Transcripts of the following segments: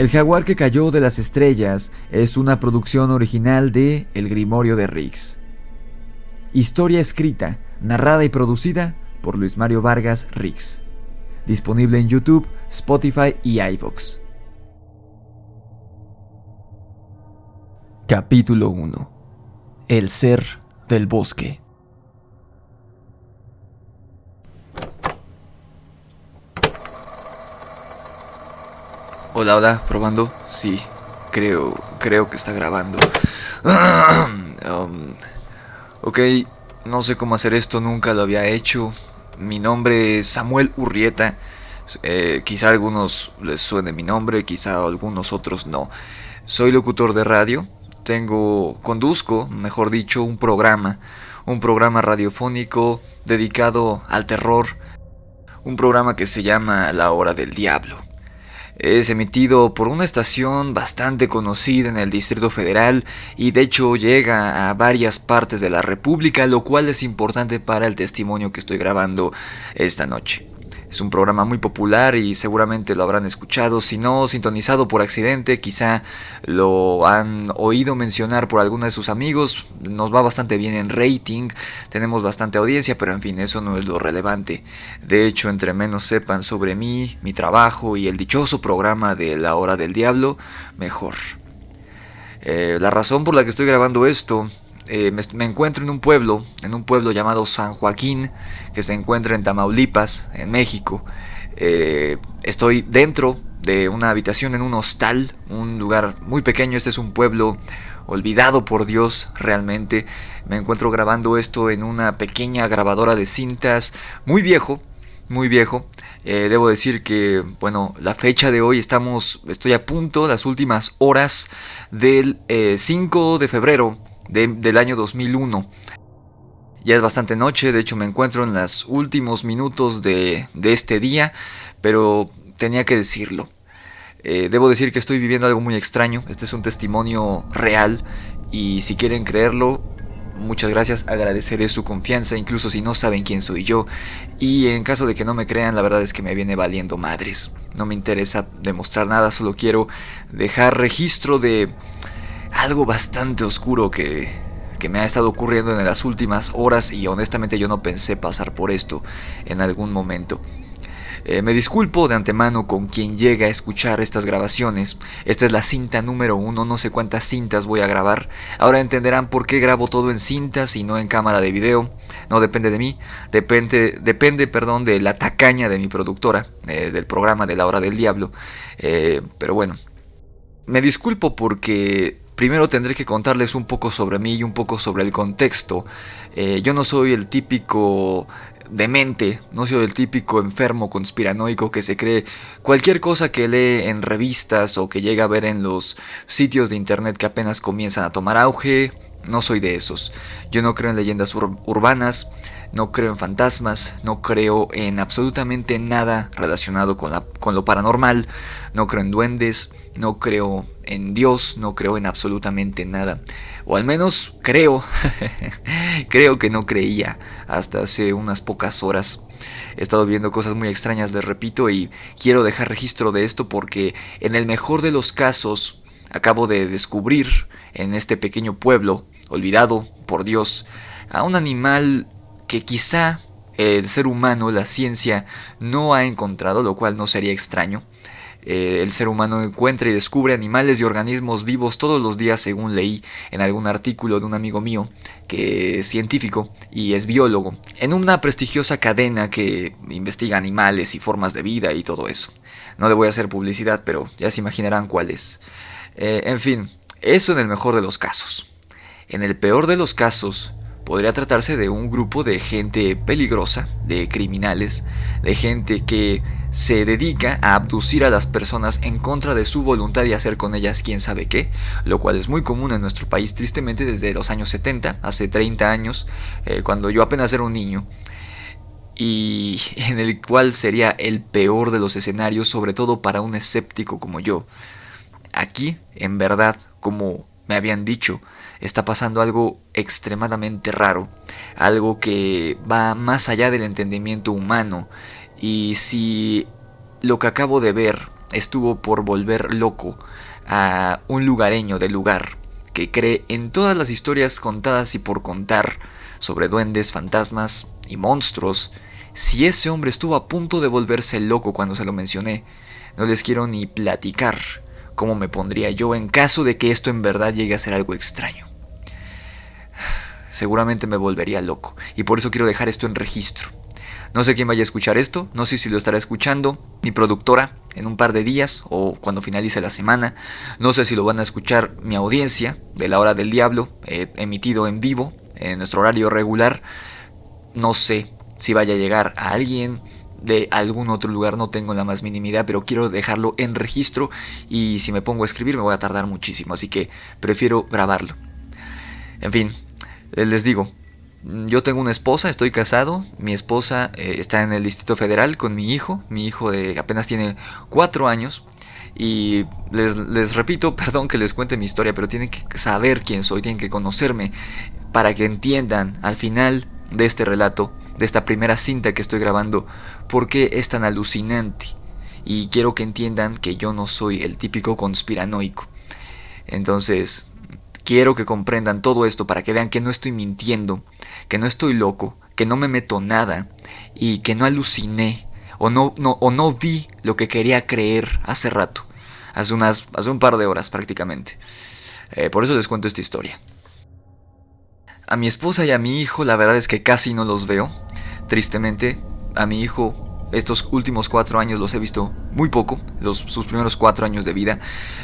El jaguar que cayó de las estrellas es una producción original de El Grimorio de Riggs. Historia escrita, narrada y producida por Luis Mario Vargas Riggs. Disponible en YouTube, Spotify y iVoox. Capítulo 1. El ser del bosque. Hola, probando. Sí, creo que está grabando. Ok, no sé cómo hacer esto, nunca lo había hecho. Mi nombre es Samuel Urrieta. Quizá a algunos les suene mi nombre, quizá a algunos otros no. Soy locutor de radio. Conduzco, mejor dicho, un programa radiofónico dedicado al terror. Un programa que se llama La Hora del Diablo. Es emitido por una estación bastante conocida en el Distrito Federal y de hecho llega a varias partes de la República, lo cual es importante para el testimonio que estoy grabando esta noche. Es un programa muy popular y seguramente lo habrán escuchado, si no sintonizado por accidente, quizá lo han oído mencionar por alguno de sus amigos. Nos va bastante bien en rating, tenemos bastante audiencia, pero en fin, eso no es lo relevante. De hecho, entre menos sepan sobre mí, mi trabajo y el dichoso programa de La Hora del Diablo, mejor. La razón por la que estoy grabando esto, me encuentro en un pueblo llamado San Joaquín, que se encuentra en Tamaulipas, en México. Estoy dentro de una habitación en un hostal, un lugar muy pequeño. Este es un pueblo olvidado por Dios realmente. Me encuentro grabando esto en una pequeña grabadora de cintas, muy viejo. Debo decir que, bueno, la fecha de hoy estoy a punto, las últimas horas del 5 de febrero del año 2001. Ya es bastante noche, de hecho me encuentro en los últimos minutos de este día, pero tenía que decirlo. Debo decir que estoy viviendo algo muy extraño. Este es un testimonio real y si quieren creerlo, muchas gracias, agradeceré su confianza, incluso si no saben quién soy yo. Y en caso de que no me crean, la verdad es que me viene valiendo madres. No me interesa demostrar nada, solo quiero dejar registro de algo bastante oscuro que me ha estado ocurriendo en las últimas horas y honestamente yo no pensé pasar por esto en algún momento. Me disculpo de antemano con quien llega a escuchar estas grabaciones. Esta es la cinta número 1, no sé cuántas cintas voy a grabar. Ahora entenderán por qué grabo todo en cintas y no en cámara de video. No depende de mí, depende de la tacaña de mi productora, del programa de La Hora del Diablo. Pero bueno, me disculpo porque primero tendré que contarles un poco sobre mí y un poco sobre el contexto. Yo no soy el típico demente, no soy el típico enfermo conspiranoico que se cree cualquier cosa que lee en revistas o que llega a ver en los sitios de internet que apenas comienzan a tomar auge. No soy de esos. Yo no creo en leyendas urbanas, no creo en fantasmas, no creo en absolutamente nada relacionado con lo paranormal, no creo en duendes, no creo en Dios, no creo en absolutamente nada. O al menos creo, creo que no creía hasta hace unas pocas horas. He estado viendo cosas muy extrañas, les repito, y quiero dejar registro de esto porque en el mejor de los casos acabo de descubrir en este pequeño pueblo, olvidado por Dios, a un animal que quizá el ser humano, la ciencia, no ha encontrado, lo cual no sería extraño. El ser humano encuentra y descubre animales y organismos vivos todos los días, según leí en algún artículo de un amigo mío que es científico y es biólogo, en una prestigiosa cadena que investiga animales y formas de vida y todo eso. No le voy a hacer publicidad, pero ya se imaginarán cuál es. En fin, eso en el mejor de los casos. En el peor de los casos, podría tratarse de un grupo de gente peligrosa, de criminales, de gente que se dedica a abducir a las personas en contra de su voluntad y hacer con ellas quién sabe qué, lo cual es muy común en nuestro país tristemente desde los años 70, hace 30 años, cuando yo apenas era un niño, y en el cual sería el peor de los escenarios, sobre todo para un escéptico como yo. Aquí, en verdad, como me habían dicho, está pasando algo extremadamente raro, algo que va más allá del entendimiento humano, y si lo que acabo de ver estuvo por volver loco a un lugareño del lugar que cree en todas las historias contadas y por contar sobre duendes, fantasmas y monstruos. Si ese hombre estuvo a punto de volverse loco cuando se lo mencioné, no les quiero ni platicar cómo me pondría yo en caso de que esto en verdad llegue a ser algo extraño. Seguramente me volvería loco, y por eso quiero dejar esto en registro. No sé quién vaya a escuchar esto, no sé si lo estará escuchando mi productora en un par de días o cuando finalice la semana. No sé si lo van a escuchar mi audiencia de La Hora del Diablo, emitido en vivo, en nuestro horario regular. No sé si vaya a llegar a alguien de algún otro lugar, no tengo la más mínima idea, pero quiero dejarlo en registro, y si me pongo a escribir me voy a tardar muchísimo, así que prefiero grabarlo. En fin, les digo, yo tengo una esposa, estoy casado, mi esposa está en el Distrito Federal con mi hijo de apenas tiene 4 años, y les repito, perdón que les cuente mi historia, pero tienen que saber quién soy, tienen que conocerme para que entiendan al final de este relato, de esta primera cinta que estoy grabando, por qué es tan alucinante. Y quiero que entiendan que yo no soy el típico conspiranoico. Entonces, quiero que comprendan todo esto para que vean que no estoy mintiendo, que no estoy loco, que no me meto nada y que no aluciné o no vi lo que quería creer hace rato, hace un par de horas prácticamente. Por eso les cuento esta historia. A mi esposa y a mi hijo la verdad es que casi no los veo. Tristemente, a mi hijo estos últimos 4 años los he visto muy poco, sus primeros 4 años de vida.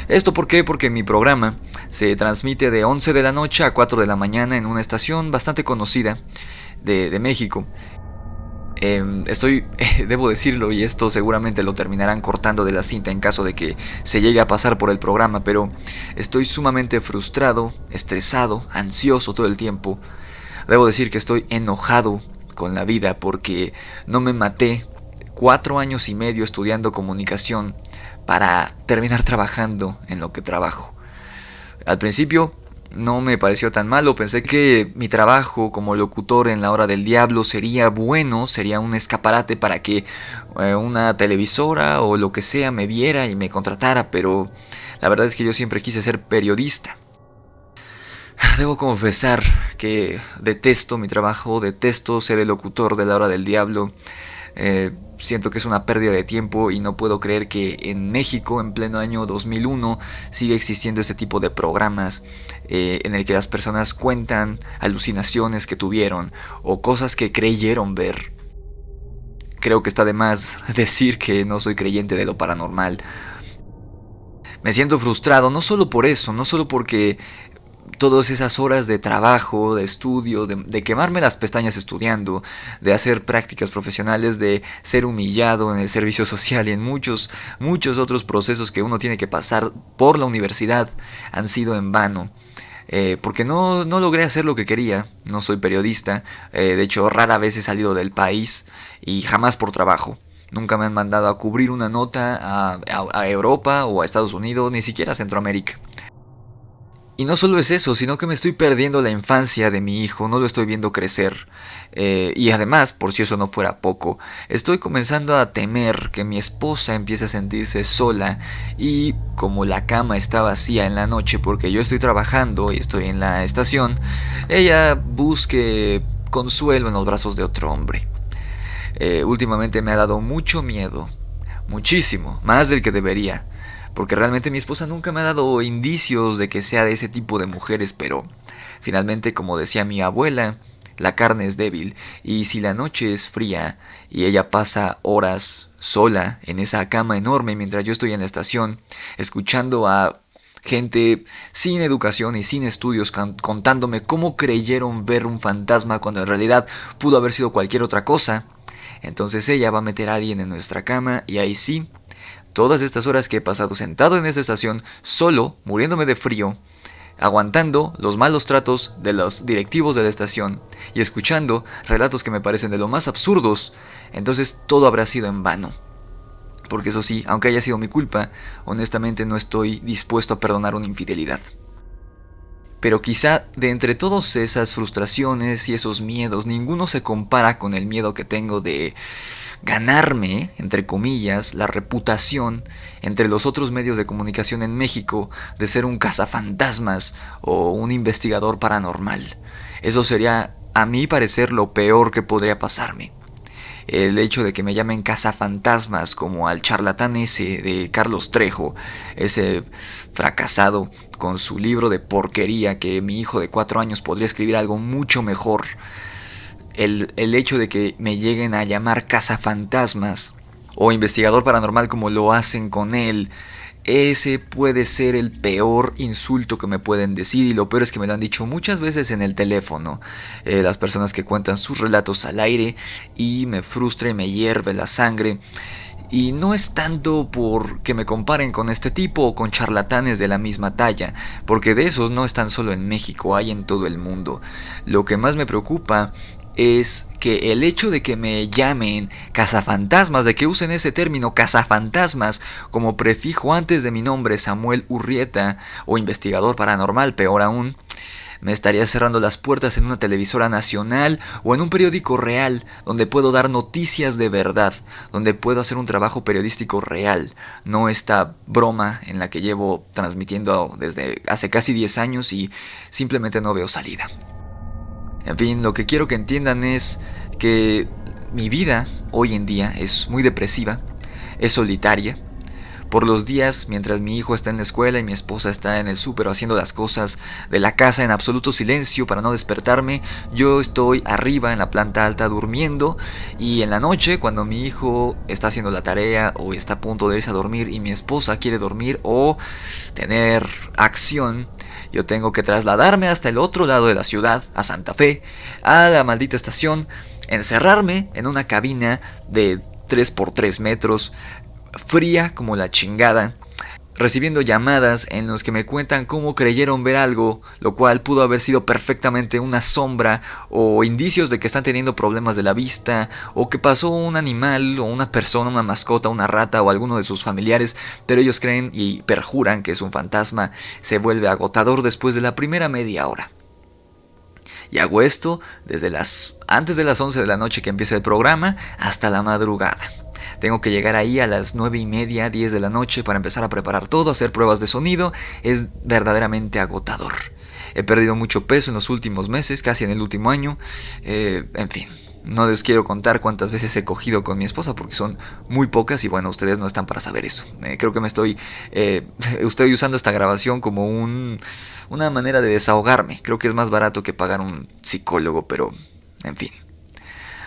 ¿Esto por qué? Porque mi programa se transmite de 11 de la noche a 4 de la mañana en una estación bastante conocida de México. Debo decirlo, y esto seguramente lo terminarán cortando de la cinta en caso de que se llegue a pasar por el programa, pero estoy sumamente frustrado, estresado, ansioso todo el tiempo. Debo decir que estoy enojado con la vida porque no me maté 4 años y medio estudiando comunicación para terminar trabajando en lo que trabajo. Al principio no me pareció tan malo, pensé que mi trabajo como locutor en La Hora del Diablo sería bueno, sería un escaparate para que una televisora o lo que sea me viera y me contratara, pero la verdad es que yo siempre quise ser periodista. Debo confesar que detesto mi trabajo, detesto ser el locutor de La Hora del Diablo. Siento que es una pérdida de tiempo y no puedo creer que en México, en pleno año 2001, siga existiendo este tipo de programas en el que las personas cuentan alucinaciones que tuvieron o cosas que creyeron ver. Creo que está de más decir que no soy creyente de lo paranormal. Me siento frustrado, no solo por eso, no solo porque todas esas horas de trabajo, de estudio, de quemarme las pestañas estudiando, de hacer prácticas profesionales, de ser humillado en el servicio social y en muchos otros procesos que uno tiene que pasar por la universidad, han sido en vano. Porque no logré hacer lo que quería, no soy periodista, de hecho rara vez he salido del país y jamás por trabajo. Nunca me han mandado a cubrir una nota a Europa o a Estados Unidos, ni siquiera a Centroamérica. Y no solo es eso, sino que me estoy perdiendo la infancia de mi hijo, no lo estoy viendo crecer. Y además, por si eso no fuera poco, estoy comenzando a temer que mi esposa empiece a sentirse sola y como la cama está vacía en la noche porque yo estoy trabajando y estoy en la estación, ella busque consuelo en los brazos de otro hombre. Últimamente me ha dado mucho miedo, muchísimo, más del que debería. Porque realmente mi esposa nunca me ha dado indicios de que sea de ese tipo de mujeres, pero finalmente, como decía mi abuela, la carne es débil, y si la noche es fría y ella pasa horas sola en esa cama enorme mientras yo estoy en la estación, escuchando a gente sin educación y sin estudios contándome cómo creyeron ver un fantasma cuando en realidad pudo haber sido cualquier otra cosa, entonces ella va a meter a alguien en nuestra cama y ahí sí, todas estas horas que he pasado sentado en esa estación, solo, muriéndome de frío, aguantando los malos tratos de los directivos de la estación y escuchando relatos que me parecen de lo más absurdos, entonces todo habrá sido en vano. Porque eso sí, aunque haya sido mi culpa, honestamente no estoy dispuesto a perdonar una infidelidad. Pero quizá de entre todas esas frustraciones y esos miedos, ninguno se compara con el miedo que tengo de ganarme, entre comillas, la reputación entre los otros medios de comunicación en México de ser un cazafantasmas o un investigador paranormal. Eso sería, a mi parecer, lo peor que podría pasarme. El hecho de que me llamen cazafantasmas, como al charlatán ese de Carlos Trejo, ese fracasado con su libro de porquería, que mi hijo de 4 años podría escribir algo mucho mejor. El hecho de que me lleguen a llamar cazafantasmas o investigador paranormal como lo hacen con él, ese puede ser el peor insulto que me pueden decir, y lo peor es que me lo han dicho muchas veces en el teléfono, las personas que cuentan sus relatos al aire, y me frustra y me hierve la sangre. Y no es tanto porque me comparen con este tipo o con charlatanes de la misma talla, porque de esos no están solo en México, hay en todo el mundo. Lo que más me preocupa es que el hecho de que me llamen cazafantasmas, de que usen ese término cazafantasmas como prefijo antes de mi nombre, Samuel Urrieta, o investigador paranormal, peor aún, me estaría cerrando las puertas en una televisora nacional o en un periódico real, donde puedo dar noticias de verdad, donde puedo hacer un trabajo periodístico real, no esta broma en la que llevo transmitiendo desde hace casi 10 años y simplemente no veo salida. En fin, lo que quiero que entiendan es que mi vida hoy en día es muy depresiva, es solitaria. Por los días, mientras mi hijo está en la escuela y mi esposa está en el súper haciendo las cosas de la casa en absoluto silencio para no despertarme, yo estoy arriba en la planta alta durmiendo, y en la noche, cuando mi hijo está haciendo la tarea o está a punto de irse a dormir y mi esposa quiere dormir o tener acción, yo tengo que trasladarme hasta el otro lado de la ciudad, a Santa Fe, a la maldita estación, encerrarme en una cabina de 3x3 metros, fría como la chingada, recibiendo llamadas en los que me cuentan cómo creyeron ver algo, lo cual pudo haber sido perfectamente una sombra o indicios de que están teniendo problemas de la vista, o que pasó un animal o una persona, una mascota, una rata o alguno de sus familiares, pero ellos creen y perjuran que es un fantasma. Se vuelve agotador después de la primera media hora. Y hago esto desde antes de las 11 de la noche que empieza el programa hasta la madrugada. Tengo que llegar ahí a las 9:30, 10 de la noche para empezar a preparar todo, hacer pruebas de sonido. Es verdaderamente agotador. He perdido mucho peso en los últimos meses, casi en el último año. En fin, no les quiero contar cuántas veces he cogido con mi esposa porque son muy pocas y bueno, ustedes no están para saber eso. Creo que estoy usando esta grabación como una manera de desahogarme. Creo que es más barato que pagar un psicólogo, pero en fin.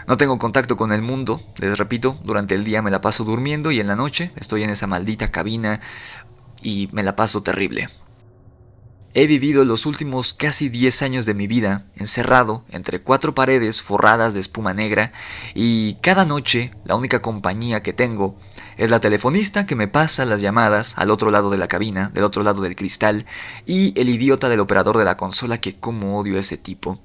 No tengo contacto con el mundo, les repito, durante el día me la paso durmiendo y en la noche estoy en esa maldita cabina y me la paso terrible. He vivido los últimos casi 10 años de mi vida encerrado entre 4 paredes forradas de espuma negra, y cada noche la única compañía que tengo es la telefonista que me pasa las llamadas al otro lado de la cabina, del otro lado del cristal, y el idiota del operador de la consola, que como odio a ese tipo,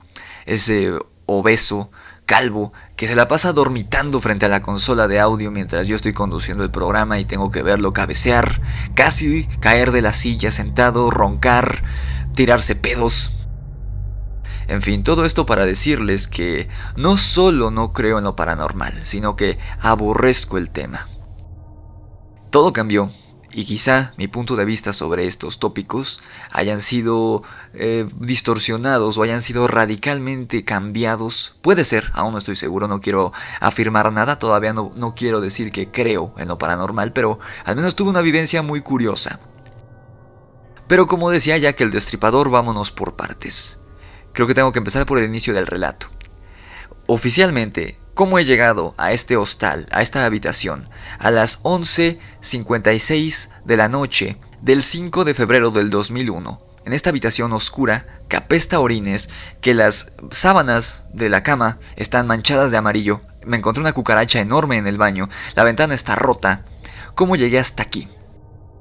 ese obeso calvo que se la pasa dormitando frente a la consola de audio mientras yo estoy conduciendo el programa y tengo que verlo cabecear, casi caer de la silla sentado, roncar, tirarse pedos. En fin, todo esto para decirles que no solo no creo en lo paranormal, sino que aborrezco el tema. Todo cambió. Y quizá mi punto de vista sobre estos tópicos hayan sido distorsionados o hayan sido radicalmente cambiados. Puede ser, aún no estoy seguro, no quiero afirmar nada, todavía no quiero decir que creo en lo paranormal, pero al menos tuve una vivencia muy curiosa. Pero como decía Jack el Destripador, vámonos por partes. Creo que tengo que empezar por el inicio del relato. Oficialmente, ¿cómo he llegado a este hostal, a esta habitación, a las 11:56 de la noche del 5 de febrero del 2001? En esta habitación oscura, que apesta a orines, que las sábanas de la cama están manchadas de amarillo, me encontré una cucaracha enorme en el baño, la ventana está rota. ¿Cómo llegué hasta aquí?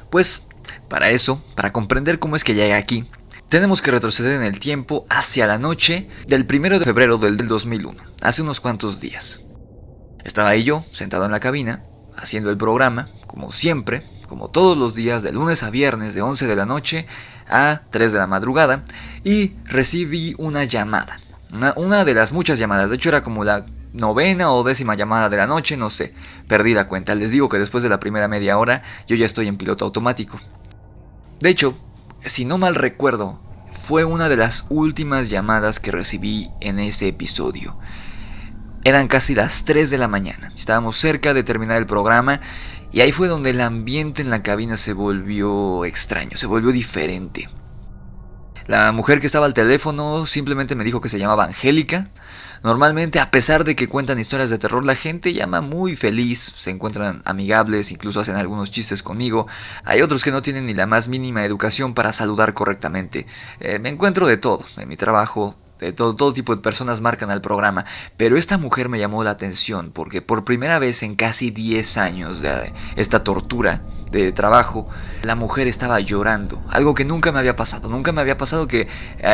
Pues, para comprender cómo es que llegué aquí, tenemos que retroceder en el tiempo hacia la noche del 1 de febrero del 2001, hace unos cuantos días. Estaba ahí yo, sentado en la cabina, haciendo el programa, como siempre, como todos los días, de lunes a viernes, de 11 de la noche a 3 de la madrugada, y recibí una llamada. Una de las muchas llamadas, de hecho era como la novena o décima llamada de la noche, no sé, perdí la cuenta. Les digo que después de la primera media hora yo ya estoy en piloto automático. De hecho, si no mal recuerdo, fue una de las últimas llamadas que recibí en ese episodio. Eran casi las 3 de la mañana, estábamos cerca de terminar el programa y ahí fue donde el ambiente en la cabina se volvió extraño, se volvió diferente. La mujer que estaba al teléfono simplemente me dijo que se llamaba Angélica. Normalmente, a pesar de que cuentan historias de terror, la gente llama muy feliz, se encuentran amigables, incluso hacen algunos chistes conmigo. Hay otros que no tienen ni la más mínima educación para saludar correctamente. Me encuentro de todo en mi trabajo. De todo tipo de personas marcan al programa, pero esta mujer me llamó la atención porque por primera vez en casi 10 años de esta tortura de trabajo, la mujer estaba llorando, algo que nunca me había pasado que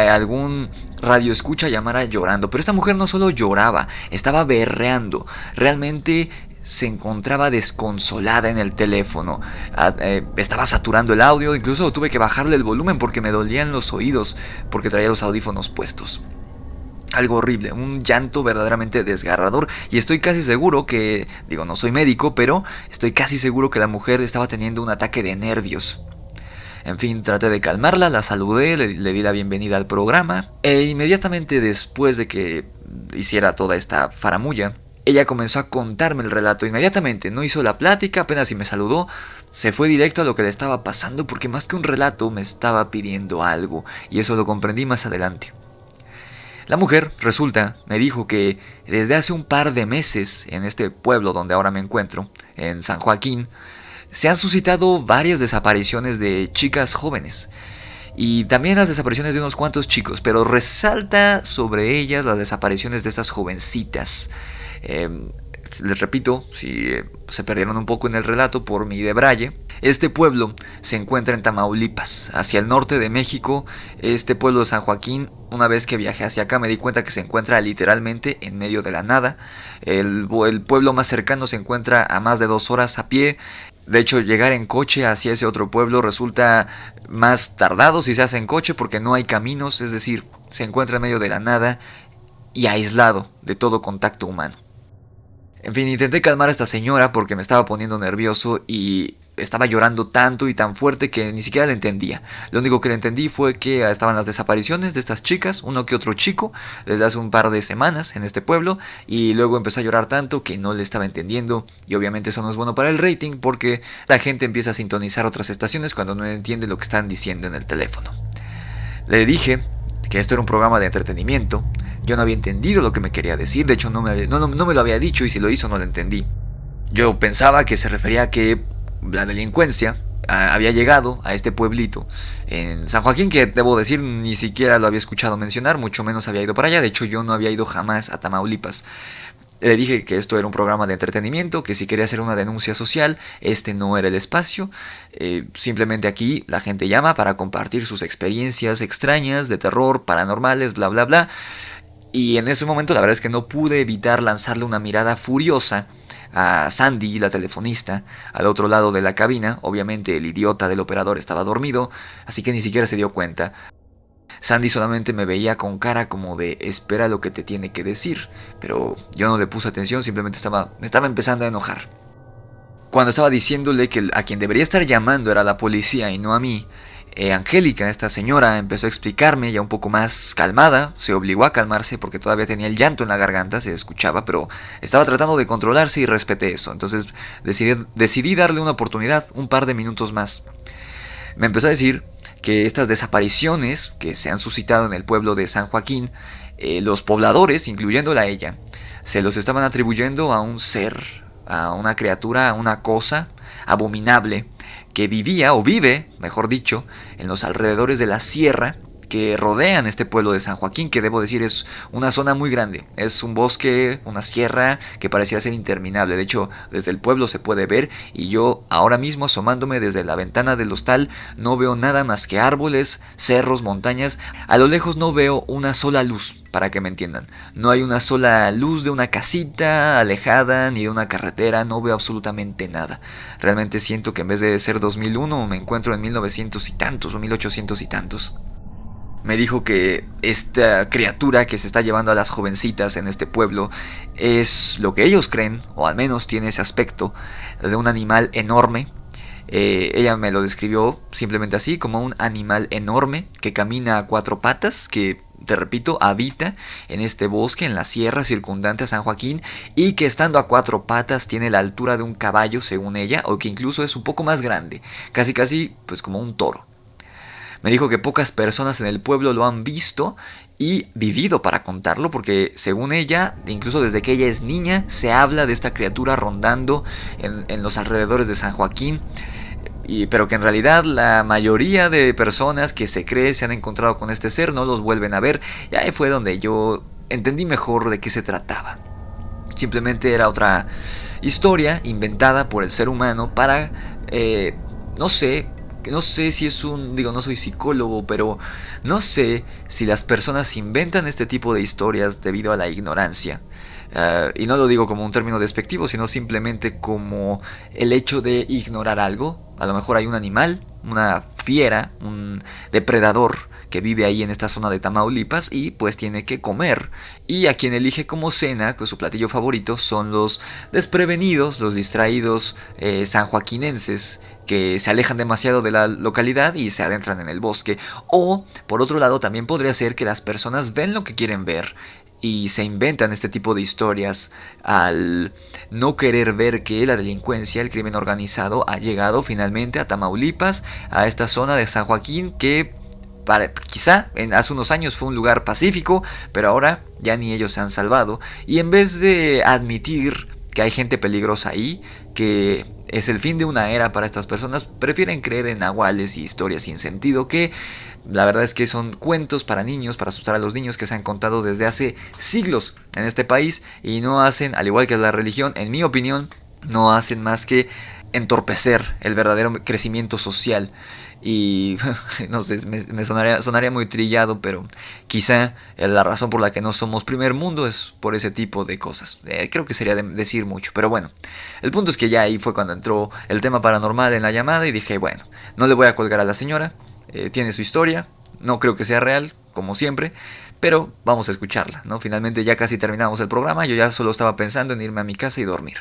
algún radioescucha llamara llorando, pero esta mujer no solo lloraba, estaba berreando, realmente se encontraba desconsolada en el teléfono, estaba saturando el audio, incluso tuve que bajarle el volumen porque me dolían los oídos porque traía los audífonos puestos. Algo horrible, un llanto verdaderamente desgarrador y estoy casi seguro que, no soy médico, pero estoy casi seguro que la mujer estaba teniendo un ataque de nervios. En fin, traté de calmarla, la saludé, le di la bienvenida al programa e inmediatamente después de que hiciera toda esta faramulla, ella comenzó a contarme el relato inmediatamente, no hizo la plática, apenas si me saludó, se fue directo a lo que le estaba pasando porque más que un relato me estaba pidiendo algo y eso lo comprendí más adelante. La mujer, me dijo que desde hace un par de meses en este pueblo donde ahora me encuentro, en San Joaquín, se han suscitado varias desapariciones de chicas jóvenes y también las desapariciones de unos cuantos chicos, pero resalta sobre ellas las desapariciones de estas jovencitas. Les repito, si se perdieron un poco en el relato por mi debraye, este pueblo se encuentra en Tamaulipas, hacia el norte de México. Este pueblo de San Joaquín, una vez que viajé hacia acá me di cuenta que se encuentra literalmente en medio de la nada. El pueblo más cercano se encuentra a más de 2 horas a pie. De hecho, llegar en coche hacia ese otro pueblo resulta más tardado si se hace en coche porque no hay caminos, es decir, se encuentra en medio de la nada y aislado de todo contacto humano. En fin, intenté calmar a esta señora porque me estaba poniendo nervioso y estaba llorando tanto y tan fuerte que ni siquiera le entendía. Lo único que le entendí fue que estaban las desapariciones de estas chicas, uno que otro chico, desde hace un par de semanas en este pueblo, y luego empezó a llorar tanto que no le estaba entendiendo, y obviamente eso no es bueno para el rating porque la gente empieza a sintonizar otras estaciones cuando no entiende lo que están diciendo en el teléfono. Le dije que esto era un programa de entretenimiento. Yo no había entendido lo que me quería decir, de hecho no me lo había dicho y si lo hizo no lo entendí. Yo pensaba que se refería a que la delincuencia había llegado a este pueblito en San Joaquín, que debo decir ni siquiera lo había escuchado mencionar, mucho menos había ido para allá, de hecho yo no había ido jamás a Tamaulipas. Le dije que esto era un programa de entretenimiento, que si quería hacer una denuncia social, este no era el espacio. Simplemente aquí la gente llama para compartir sus experiencias extrañas, de terror, paranormales, bla bla bla. Y en ese momento la verdad es que no pude evitar lanzarle una mirada furiosa a Sandy, la telefonista, al otro lado de la cabina. Obviamente el idiota del operador estaba dormido, así que ni siquiera se dio cuenta. Sandy solamente me veía con cara como de espera lo que te tiene que decir, pero yo no le puse atención, simplemente me estaba empezando a enojar. Cuando estaba diciéndole que a quien debería estar llamando era la policía y no a mí, Angélica, esta señora, empezó a explicarme ya un poco más calmada, se obligó a calmarse porque todavía tenía el llanto en la garganta, se escuchaba, pero estaba tratando de controlarse y respeté eso, entonces decidí darle una oportunidad, un par de minutos más. Me empezó a decir que estas desapariciones que se han suscitado en el pueblo de San Joaquín, los pobladores, incluyéndola a ella, se los estaban atribuyendo a un ser, a una criatura, a una cosa abominable que vivía o vive, mejor dicho, en los alrededores de la sierra que rodean este pueblo de San Joaquín, que debo decir es una zona muy grande, es un bosque, una sierra que pareciera ser interminable. De hecho, desde el pueblo se puede ver y yo ahora mismo asomándome desde la ventana del hostal no veo nada más que árboles, cerros, montañas. A lo lejos no veo una sola luz, para que me entiendan. No hay una sola luz de una casita alejada ni de una carretera, no veo absolutamente nada. Realmente siento que en vez de ser 2001 me encuentro en 1900 y tantos o 1800 y tantos. Me dijo que esta criatura que se está llevando a las jovencitas en este pueblo es lo que ellos creen, o al menos tiene ese aspecto, de un animal enorme. Ella me lo describió simplemente así, como un animal enorme que camina a cuatro patas, que, te repito, habita en este bosque, en la sierra circundante a San Joaquín, y que estando a cuatro patas tiene la altura de un caballo, según ella, o que incluso es un poco más grande, casi casi pues como un toro. Me dijo que pocas personas en el pueblo lo han visto y vivido para contarlo, porque según ella, incluso desde que ella es niña, se habla de esta criatura rondando en los alrededores de San Joaquín. Pero que en realidad la mayoría de personas que se cree se han encontrado con este ser no los vuelven a ver. Y ahí fue donde yo entendí mejor de qué se trataba. Simplemente era otra historia inventada por el ser humano para, no sé si es no soy psicólogo, pero no sé si las personas inventan este tipo de historias debido a la ignorancia. Y no lo digo como un término despectivo, sino simplemente como el hecho de ignorar algo. A lo mejor hay un animal, una fiera, un depredador que vive ahí en esta zona de Tamaulipas y pues tiene que comer. Y a quien elige como cena, que su platillo favorito, son los desprevenidos, los distraídos sanjoaquinenses que se alejan demasiado de la localidad y se adentran en el bosque. O, por otro lado, también podría ser que las personas ven lo que quieren ver y se inventan este tipo de historias al no querer ver que la delincuencia, el crimen organizado ha llegado finalmente a Tamaulipas, a esta zona de San Joaquín que quizá hace unos años fue un lugar pacífico, pero ahora ya ni ellos se han salvado. Y en vez de admitir que hay gente peligrosa ahí, que es el fin de una era para estas personas, prefieren creer en nahuales y historias sin sentido que la verdad es que son cuentos para niños, para asustar a los niños, que se han contado desde hace siglos en este país y no hacen, al igual que la religión, en mi opinión, no hacen más que entorpecer el verdadero crecimiento social. Y no sé, me sonaría muy trillado, pero quizá la razón por la que no somos primer mundo es por ese tipo de cosas. Creo que sería decir mucho, pero bueno. El punto es que ya ahí fue cuando entró el tema paranormal en la llamada y dije, bueno, no le voy a colgar a la señora, tiene su historia, no creo que sea real, como siempre, pero vamos a escucharla, ¿no? Finalmente ya casi terminamos el programa, yo ya solo estaba pensando en irme a mi casa y dormir.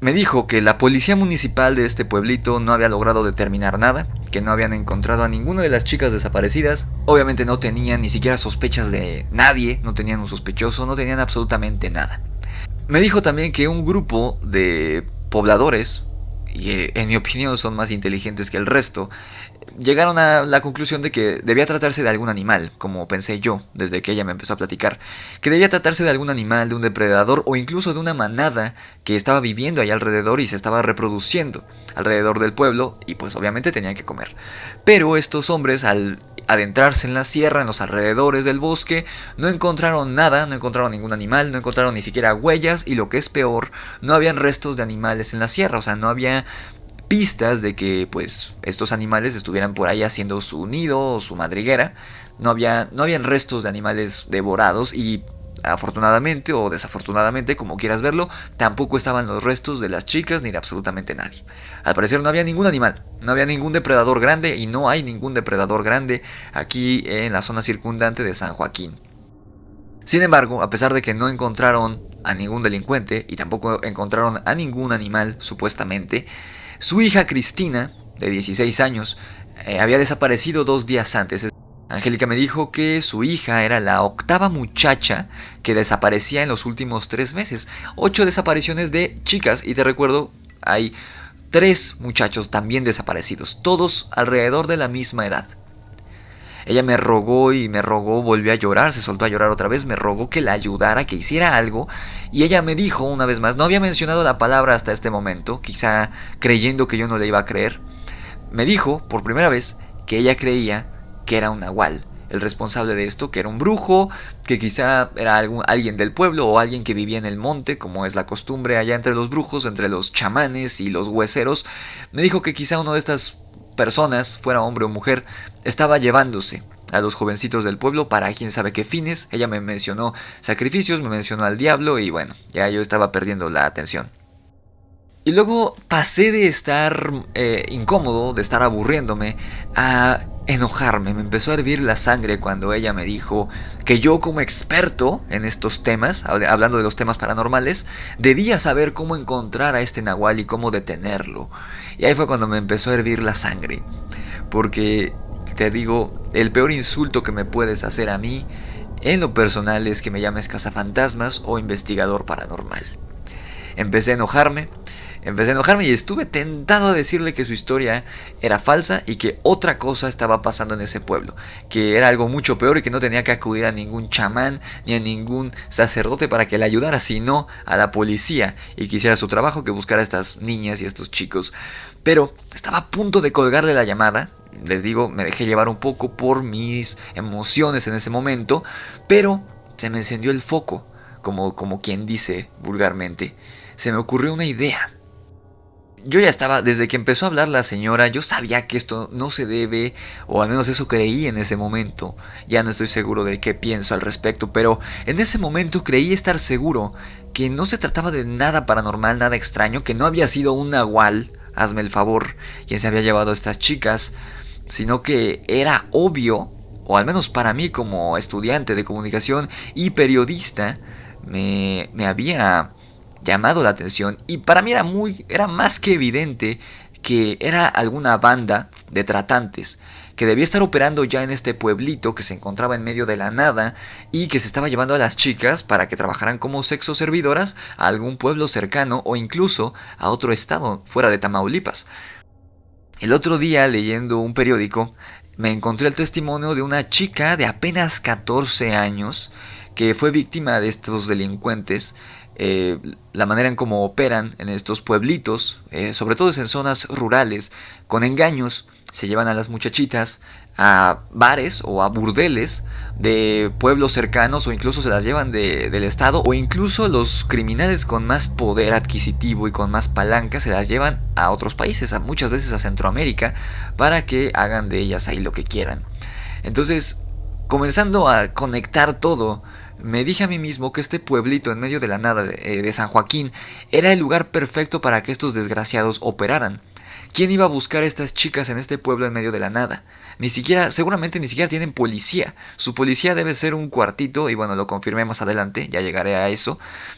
Me dijo que la policía municipal de este pueblito no había logrado determinar nada, que no habían encontrado a ninguna de las chicas desaparecidas, obviamente no tenían ni siquiera sospechas de nadie, no tenían un sospechoso, no tenían absolutamente nada. Me dijo también que un grupo de pobladores, y en mi opinión son más inteligentes que el resto, llegaron a la conclusión de que debía tratarse de algún animal, como pensé yo desde que ella me empezó a platicar, que debía tratarse de algún animal, de un depredador o incluso de una manada que estaba viviendo ahí alrededor y se estaba reproduciendo alrededor del pueblo y pues obviamente tenían que comer. Pero estos hombres, al adentrarse en la sierra, en los alrededores del bosque, no encontraron nada, no encontraron ningún animal, no encontraron ni siquiera huellas y lo que es peor, no habían restos de animales en la sierra, o sea, no había pistas de que pues estos animales estuvieran por ahí haciendo su nido o su madriguera. No habían restos de animales devorados y afortunadamente o desafortunadamente, como quieras verlo, tampoco estaban los restos de las chicas ni de absolutamente nadie. Al parecer no había ningún animal, no había ningún depredador grande y no hay ningún depredador grande aquí en la zona circundante de San Joaquín. Sin embargo, a pesar de que no encontraron a ningún delincuente y tampoco encontraron a ningún animal supuestamente, su hija Cristina, de 16 años, había desaparecido 2 días antes. Angélica me dijo que su hija era la 8ª muchacha que desaparecía en los últimos 3 meses. 8 desapariciones de chicas, y te recuerdo, hay 3 muchachos también desaparecidos, todos alrededor de la misma edad. Ella me rogó y me rogó, volvió a llorar, se soltó a llorar otra vez, me rogó que la ayudara, que hiciera algo. Y ella me dijo una vez más, no había mencionado la palabra hasta este momento, quizá creyendo que yo no le iba a creer. Me dijo, por primera vez, que ella creía que era un nahual el responsable de esto, que era un brujo, que quizá era alguien del pueblo o alguien que vivía en el monte, como es la costumbre allá entre los brujos, entre los chamanes y los hueseros. Me dijo que quizá uno de estas personas, fuera hombre o mujer, estaba llevándose a los jovencitos del pueblo para quién sabe qué fines. Ella me mencionó sacrificios, me mencionó al diablo y bueno, ya yo estaba perdiendo la atención. Y luego pasé de estar incómodo, de estar aburriéndome, a enojarme, me empezó a hervir la sangre cuando ella me dijo que yo, como experto en estos temas, hablando de los temas paranormales, debía saber cómo encontrar a este nahual y cómo detenerlo. Y ahí fue cuando me empezó a hervir la sangre, porque te digo, el peor insulto que me puedes hacer a mí en lo personal es que me llames cazafantasmas o investigador paranormal. Empecé a enojarme, y estuve tentado a decirle que su historia era falsa y que otra cosa estaba pasando en ese pueblo, que era algo mucho peor y que no tenía que acudir a ningún chamán ni a ningún sacerdote para que le ayudara, sino a la policía y que hiciera su trabajo, que buscara a estas niñas y a estos chicos. Pero estaba a punto de colgarle la llamada. Les digo, me dejé llevar un poco por mis emociones en ese momento, pero se me encendió el foco, como quien dice vulgarmente. Se me ocurrió una idea. Yo ya estaba, desde que empezó a hablar la señora, yo sabía que esto no se debe, o al menos eso creí en ese momento. Ya no estoy seguro de qué pienso al respecto, pero en ese momento creí estar seguro que no se trataba de nada paranormal, nada extraño, que no había sido un nahual, hazme el favor, quien se había llevado a estas chicas, sino que era obvio, o al menos para mí como estudiante de comunicación y periodista, me había llamado la atención, y para mí era más que evidente que era alguna banda de tratantes que debía estar operando ya en este pueblito que se encontraba en medio de la nada y que se estaba llevando a las chicas para que trabajaran como sexo servidoras a algún pueblo cercano o incluso a otro estado fuera de Tamaulipas. El otro día, leyendo un periódico, me encontré el testimonio de una chica de apenas 14 años que fue víctima de estos delincuentes. La manera en cómo operan en estos pueblitos, sobre todo en zonas rurales, con engaños, se llevan a las muchachitas a bares o a burdeles de pueblos cercanos, o incluso se las llevan del estado, o incluso los criminales con más poder adquisitivo y con más palanca se las llevan a otros países, muchas veces a Centroamérica, para que hagan de ellas ahí lo que quieran. Entonces, comenzando a conectar todo, me dije a mí mismo que este pueblito en medio de la nada de San Joaquín era el lugar perfecto para que estos desgraciados operaran. ¿Quién iba a buscar a estas chicas en este pueblo en medio de la nada? Seguramente ni siquiera tienen policía. Su policía debe ser un cuartito, y bueno, lo confirmé más adelante, ya llegaré a eso.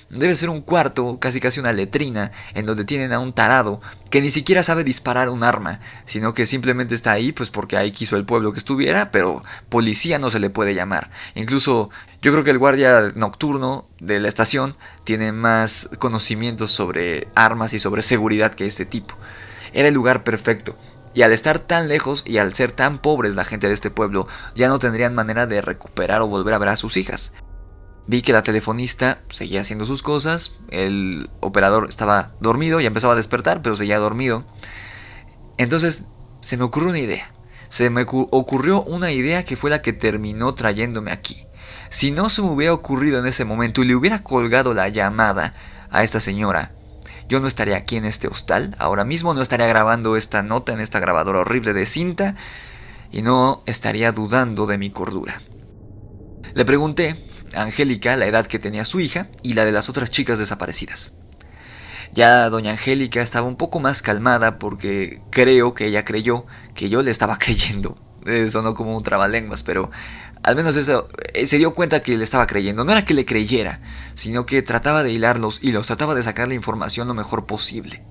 Debe ser un cuarto, casi una letrina, en donde tienen a un tarado que ni siquiera sabe disparar un arma, sino que simplemente está ahí pues porque ahí quiso el pueblo que estuviera, pero policía no se le puede llamar. Incluso yo creo que el guardia nocturno de la estación tiene más conocimientos sobre armas y sobre seguridad que este tipo. Era el lugar perfecto. Y al estar tan lejos y al ser tan pobres la gente de este pueblo, ya no tendrían manera de recuperar o volver a ver a sus hijas. Vi que la telefonista seguía haciendo sus cosas, el operador estaba dormido, ya empezaba a despertar, pero seguía dormido. Entonces se me ocurrió una idea. Que fue la que terminó trayéndome aquí. Si no se me hubiera ocurrido en ese momento y le hubiera colgado la llamada a esta señora, yo no estaría aquí en este hostal, ahora mismo no estaría grabando esta nota en esta grabadora horrible de cinta y no estaría dudando de mi cordura. Le pregunté a Angélica la edad que tenía su hija y la de las otras chicas desaparecidas. Ya doña Angélica estaba un poco más calmada porque creo que ella creyó que yo le estaba creyendo. Sonó como un trabalenguas, pero al menos eso, se dio cuenta que le estaba creyendo. No era que le creyera, sino que trataba de hilar los hilos, trataba de sacar la información lo mejor posible.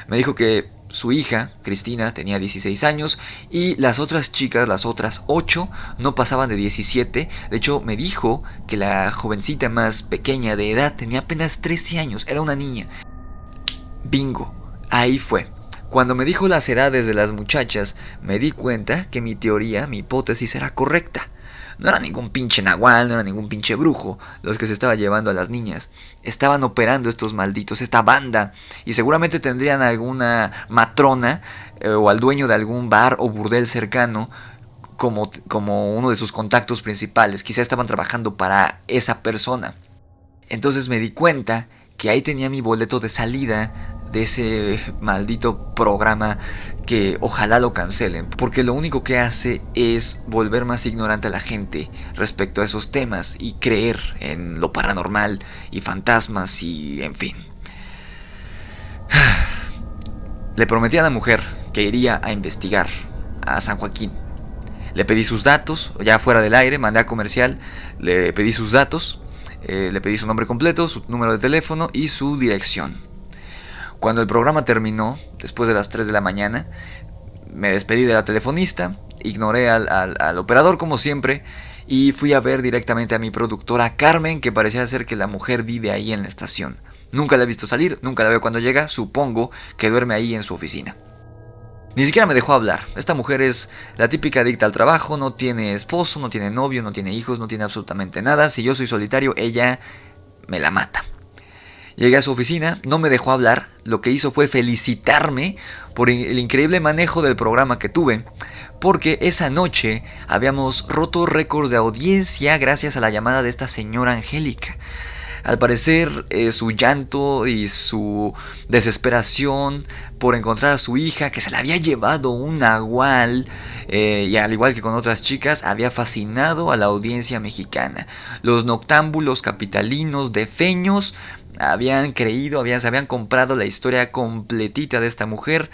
Me dijo que su hija, Cristina, tenía 16 años y las otras chicas, las otras 8, no pasaban de 17. De hecho, me dijo que la jovencita más pequeña de edad tenía apenas 13 años, era una niña. Bingo, ahí fue. Cuando me dijo las edades de las muchachas, me di cuenta que mi teoría, mi hipótesis era correcta. No era ningún pinche nahual, no era ningún pinche brujo los que se estaba llevando a las niñas. Estaban operando estos malditos, esta banda, y seguramente tendrían alguna matrona o al dueño de algún bar o burdel cercano como uno de sus contactos principales. Quizá estaban trabajando para esa persona. Entonces me di cuenta que ahí tenía mi boleto de salida de ese maldito programa que ojalá lo cancelen, porque lo único que hace es volver más ignorante a la gente respecto a esos temas y creer en lo paranormal y fantasmas y en fin. Le prometí a la mujer que iría a investigar a San Joaquín, Le pedí sus datos, ya fuera del aire, mandé a comercial, le pedí sus datos, le pedí su nombre completo, su número de teléfono y su dirección. Cuando el programa terminó, después de las 3 de la mañana, me despedí de la telefonista, ignoré al operador como siempre y fui a ver directamente a mi productora Carmen, que parecía ser que la mujer vive ahí en la estación. Nunca la he visto salir, nunca la veo cuando llega, supongo que duerme ahí en su oficina. Ni siquiera me dejó hablar. Esta mujer es la típica adicta al trabajo, no tiene esposo, no tiene novio, no tiene hijos, no tiene absolutamente nada. Si yo soy solitario, ella me la mata. Llegué a su oficina, no me dejó hablar, lo que hizo fue felicitarme por el increíble manejo del programa que tuve, porque esa noche habíamos roto récords de audiencia gracias a la llamada de esta señora Angélica. Al parecer su llanto y su desesperación por encontrar a su hija, que se la había llevado un nahual, y al igual que con otras chicas, había fascinado a la audiencia mexicana. Los noctámbulos capitalinos defeños habían creído, se habían comprado la historia completita de esta mujer,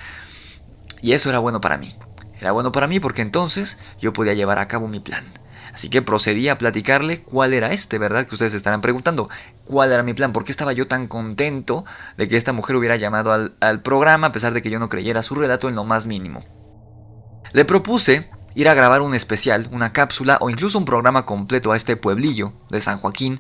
y eso era bueno para mí. Era bueno para mí porque entonces yo podía llevar a cabo mi plan. Así que procedí a platicarle cuál era ¿verdad? Que ustedes se estarán preguntando. ¿Cuál era mi plan? ¿Por qué estaba yo tan contento de que esta mujer hubiera llamado al programa a pesar de que yo no creyera su relato en lo más mínimo? Le propuse ir a grabar un especial, una cápsula o incluso un programa completo a este pueblillo de San Joaquín.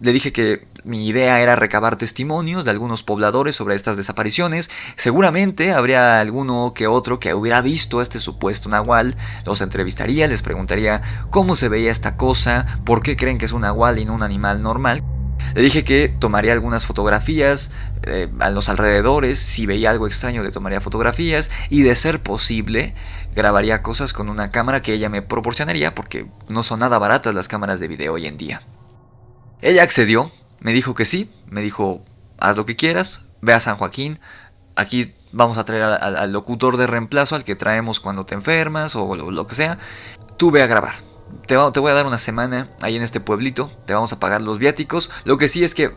Le dije que mi idea era recabar testimonios de algunos pobladores sobre estas desapariciones. Seguramente habría alguno que otro que hubiera visto a este supuesto nahual. Los entrevistaría, les preguntaría cómo se veía esta cosa, por qué creen que es un nahual y no un animal normal. Le dije que tomaría algunas fotografías a los alrededores, si veía algo extraño le tomaría fotografías y de ser posible grabaría cosas con una cámara que ella me proporcionaría porque no son nada baratas las cámaras de video hoy en día. Ella accedió, me dijo que sí, me dijo haz lo que quieras, ve a San Joaquín, aquí vamos a traer al locutor de reemplazo, al que traemos cuando te enfermas o lo que sea, tú ve a grabar. Te voy a dar una semana ahí en este pueblito, te vamos a pagar los viáticos. Lo que sí es que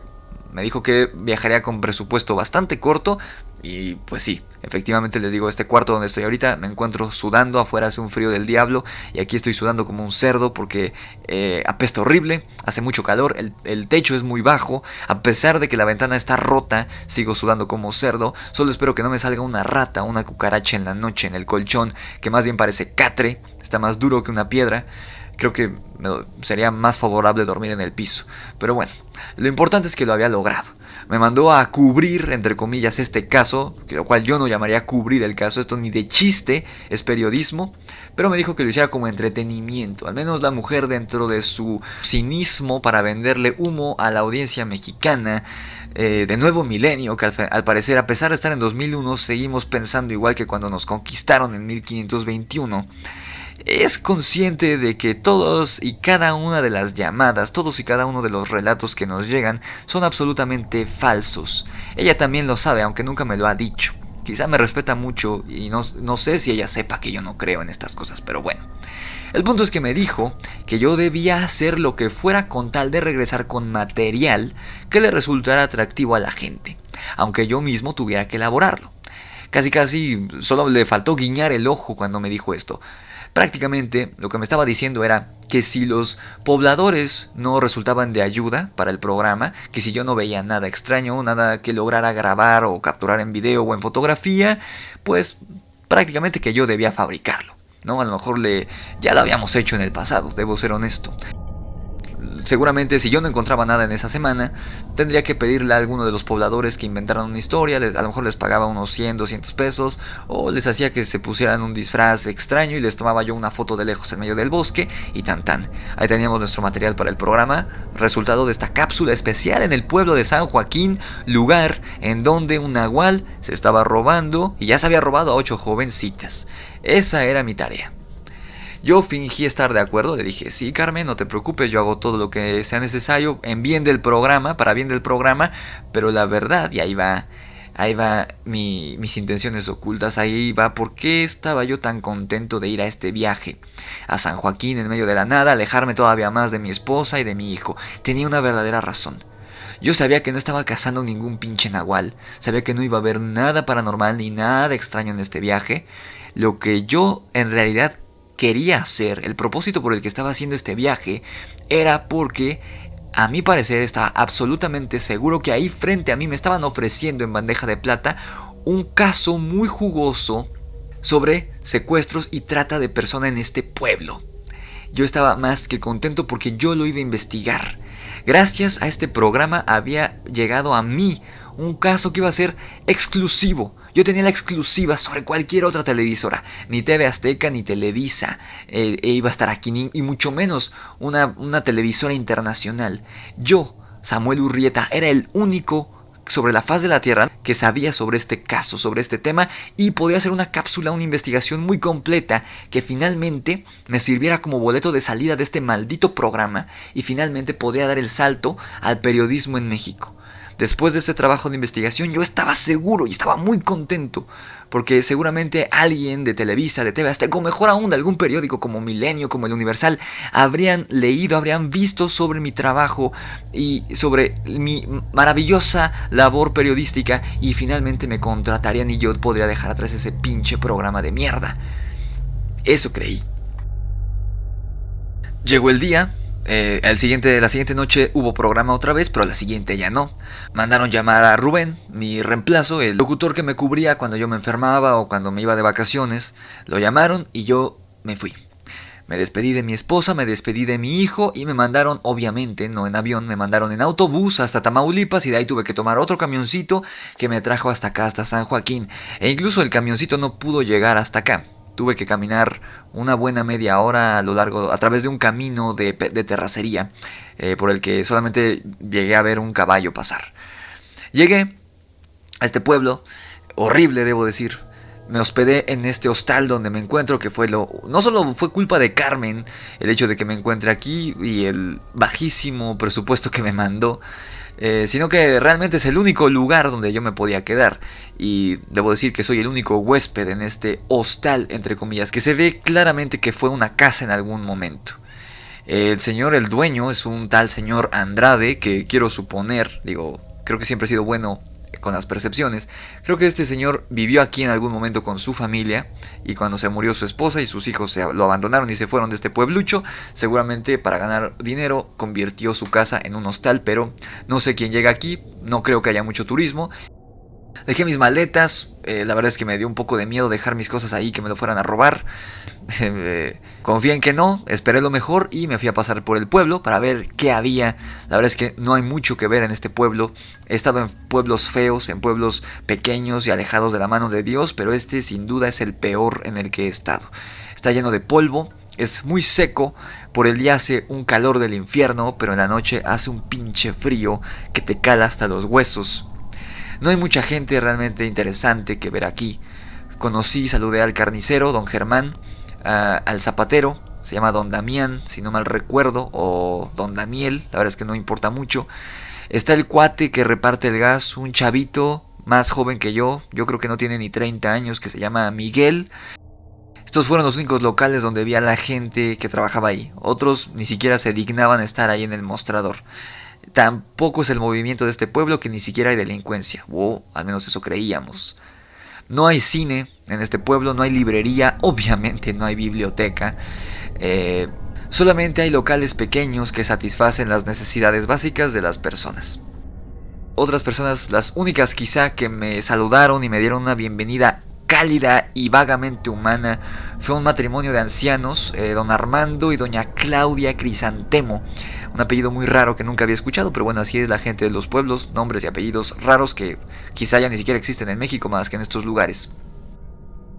me dijo que viajaría con presupuesto bastante corto y pues sí, efectivamente les digo, este cuarto donde estoy ahorita me encuentro sudando, afuera hace un frío del diablo y aquí estoy sudando como un cerdo porque apesta horrible, hace mucho calor, el techo es muy bajo, a pesar de que la ventana está rota, sigo sudando como cerdo, solo espero que no me salga una rata o una cucaracha en la noche en el colchón, que más bien parece catre, está más duro que una piedra. Creo que sería más favorable dormir en el piso. Pero bueno, lo importante es que lo había logrado. Me mandó a cubrir, entre comillas, este caso, lo cual yo no llamaría cubrir el caso, esto ni de chiste, es periodismo. Pero me dijo que lo hiciera como entretenimiento. Al menos la mujer, dentro de su cinismo para venderle humo a la audiencia mexicana de nuevo milenio, que al parecer, a pesar de estar en 2001, seguimos pensando igual que cuando nos conquistaron en 1521. Es consciente de que todos y cada una de las llamadas, todos y cada uno de los relatos que nos llegan son absolutamente falsos. Ella también lo sabe, aunque nunca me lo ha dicho. Quizá me respeta mucho y no sé si ella sepa que yo no creo en estas cosas, pero bueno. El punto es que me dijo que yo debía hacer lo que fuera con tal de regresar con material que le resultara atractivo a la gente, aunque yo mismo tuviera que elaborarlo. Casi solo le faltó guiñar el ojo cuando me dijo esto. Prácticamente lo que me estaba diciendo era que si los pobladores no resultaban de ayuda para el programa, que si yo no veía nada extraño, nada que lograra grabar o capturar en video o en fotografía, pues prácticamente que yo debía fabricarlo, ¿no? A lo mejor ya lo habíamos hecho en el pasado, debo ser honesto. Seguramente si yo no encontraba nada en esa semana, tendría que pedirle a alguno de los pobladores que inventaran una historia, a lo mejor les pagaba unos 100, 200 pesos, o les hacía que se pusieran un disfraz extraño y les tomaba yo una foto de lejos en medio del bosque y tan. Ahí teníamos nuestro material para el programa, resultado de esta cápsula especial en el pueblo de San Joaquín, lugar en donde un nahual se estaba robando y ya se había robado a 8 jovencitas. Esa era mi tarea. Yo fingí estar de acuerdo, le dije, sí Carmen, no te preocupes, yo hago todo lo que sea necesario en bien del programa, para bien del programa, pero la verdad, y ahí va mis intenciones ocultas, ahí va por qué estaba yo tan contento de ir a este viaje a San Joaquín en medio de la nada, alejarme todavía más de mi esposa y de mi hijo. Tenía una verdadera razón. Yo sabía que no estaba cazando ningún pinche nahual, sabía que no iba a haber nada paranormal ni nada extraño en este viaje. Lo que yo en realidad quería hacer, el propósito por el que estaba haciendo este viaje, era porque, a mi parecer, estaba absolutamente seguro que ahí frente a mí me estaban ofreciendo en bandeja de plata un caso muy jugoso sobre secuestros y trata de personas en este pueblo. Yo estaba más que contento porque yo lo iba a investigar. Gracias a este programa había llegado a mí un caso que iba a ser exclusivo. Yo tenía la exclusiva sobre cualquier otra televisora. Ni TV Azteca ni Televisa iba a estar aquí, y mucho menos una televisora internacional. Yo, Samuel Urrieta, era el único sobre la faz de la tierra que sabía sobre este caso, sobre este tema, y podía hacer una cápsula, una investigación muy completa que finalmente me sirviera como boleto de salida de este maldito programa y finalmente podría dar el salto al periodismo en México. Después de ese trabajo de investigación yo estaba seguro y estaba muy contento porque seguramente alguien de Televisa, de TV Azteca, o mejor aún de algún periódico como Milenio, como El Universal, habrían leído, habrían visto sobre mi trabajo y sobre mi maravillosa labor periodística y finalmente me contratarían y yo podría dejar atrás ese pinche programa de mierda. Eso creí. Llegó el día. La siguiente noche hubo programa otra vez, pero la siguiente ya no. Mandaron llamar a Rubén, mi reemplazo, el locutor que me cubría cuando yo me enfermaba o cuando me iba de vacaciones. Lo llamaron y yo me fui. Me despedí de mi esposa, me despedí de mi hijo y me mandaron, obviamente, no en avión, me mandaron en autobús hasta Tamaulipas y de ahí tuve que tomar otro camioncito que me trajo hasta acá, hasta San Joaquín. E incluso el camioncito no pudo llegar hasta acá. Tuve que caminar una buena media hora a través de un camino de terracería por el que solamente llegué a ver un caballo pasar. Llegué a este pueblo, horrible debo decir. Me hospedé en este hostal donde me encuentro, que no solo fue culpa de Carmen el hecho de que me encuentre aquí y el bajísimo presupuesto que me mandó, sino que realmente es el único lugar donde yo me podía quedar. Y debo decir que soy el único huésped en este hostal, entre comillas, que se ve claramente que fue una casa en algún momento. El dueño, es un tal señor Andrade, que quiero suponer, creo que siempre he sido bueno con las percepciones. Creo que este señor vivió aquí en algún momento con su familia y cuando se murió su esposa y sus hijos lo abandonaron y se fueron de este pueblucho, seguramente para ganar dinero convirtió su casa en un hostal, pero no sé quién llega aquí, no creo que haya mucho turismo. Dejé mis maletas, la verdad es que me dio un poco de miedo dejar mis cosas ahí, que me lo fueran a robar. Confié en que no, esperé lo mejor y me fui a pasar por el pueblo para ver qué había. La verdad es que no hay mucho que ver en este pueblo. He estado en pueblos feos, en pueblos pequeños y alejados de la mano de Dios, pero este sin duda es el peor en el que he estado. Está lleno de polvo, es muy seco, por el día hace un calor del infierno, pero en la noche hace un pinche frío que te cala hasta los huesos. No hay mucha gente realmente interesante que ver aquí. Conocí, saludé al carnicero, don Germán, al zapatero, se llama don Damián, si no mal recuerdo, o don Daniel, la verdad es que no importa mucho. Está el cuate que reparte el gas, un chavito más joven que yo creo que no tiene ni 30 años, que se llama Miguel. Estos fueron los únicos locales donde vi a la gente que trabajaba ahí. Otros ni siquiera se dignaban a estar ahí en el mostrador. Tampoco es el movimiento de este pueblo, que ni siquiera hay delincuencia, o al menos eso creíamos. No hay cine en este pueblo, no hay librería, obviamente no hay biblioteca. Solamente hay locales pequeños que satisfacen las necesidades básicas de las personas. Otras personas, las únicas quizá que me saludaron y me dieron una bienvenida cálida y vagamente humana, fue un matrimonio de ancianos, don Armando y doña Claudia Crisantemo. Un apellido muy raro que nunca había escuchado, pero bueno, así es la gente de los pueblos, nombres y apellidos raros que quizá ya ni siquiera existen en México más que en estos lugares.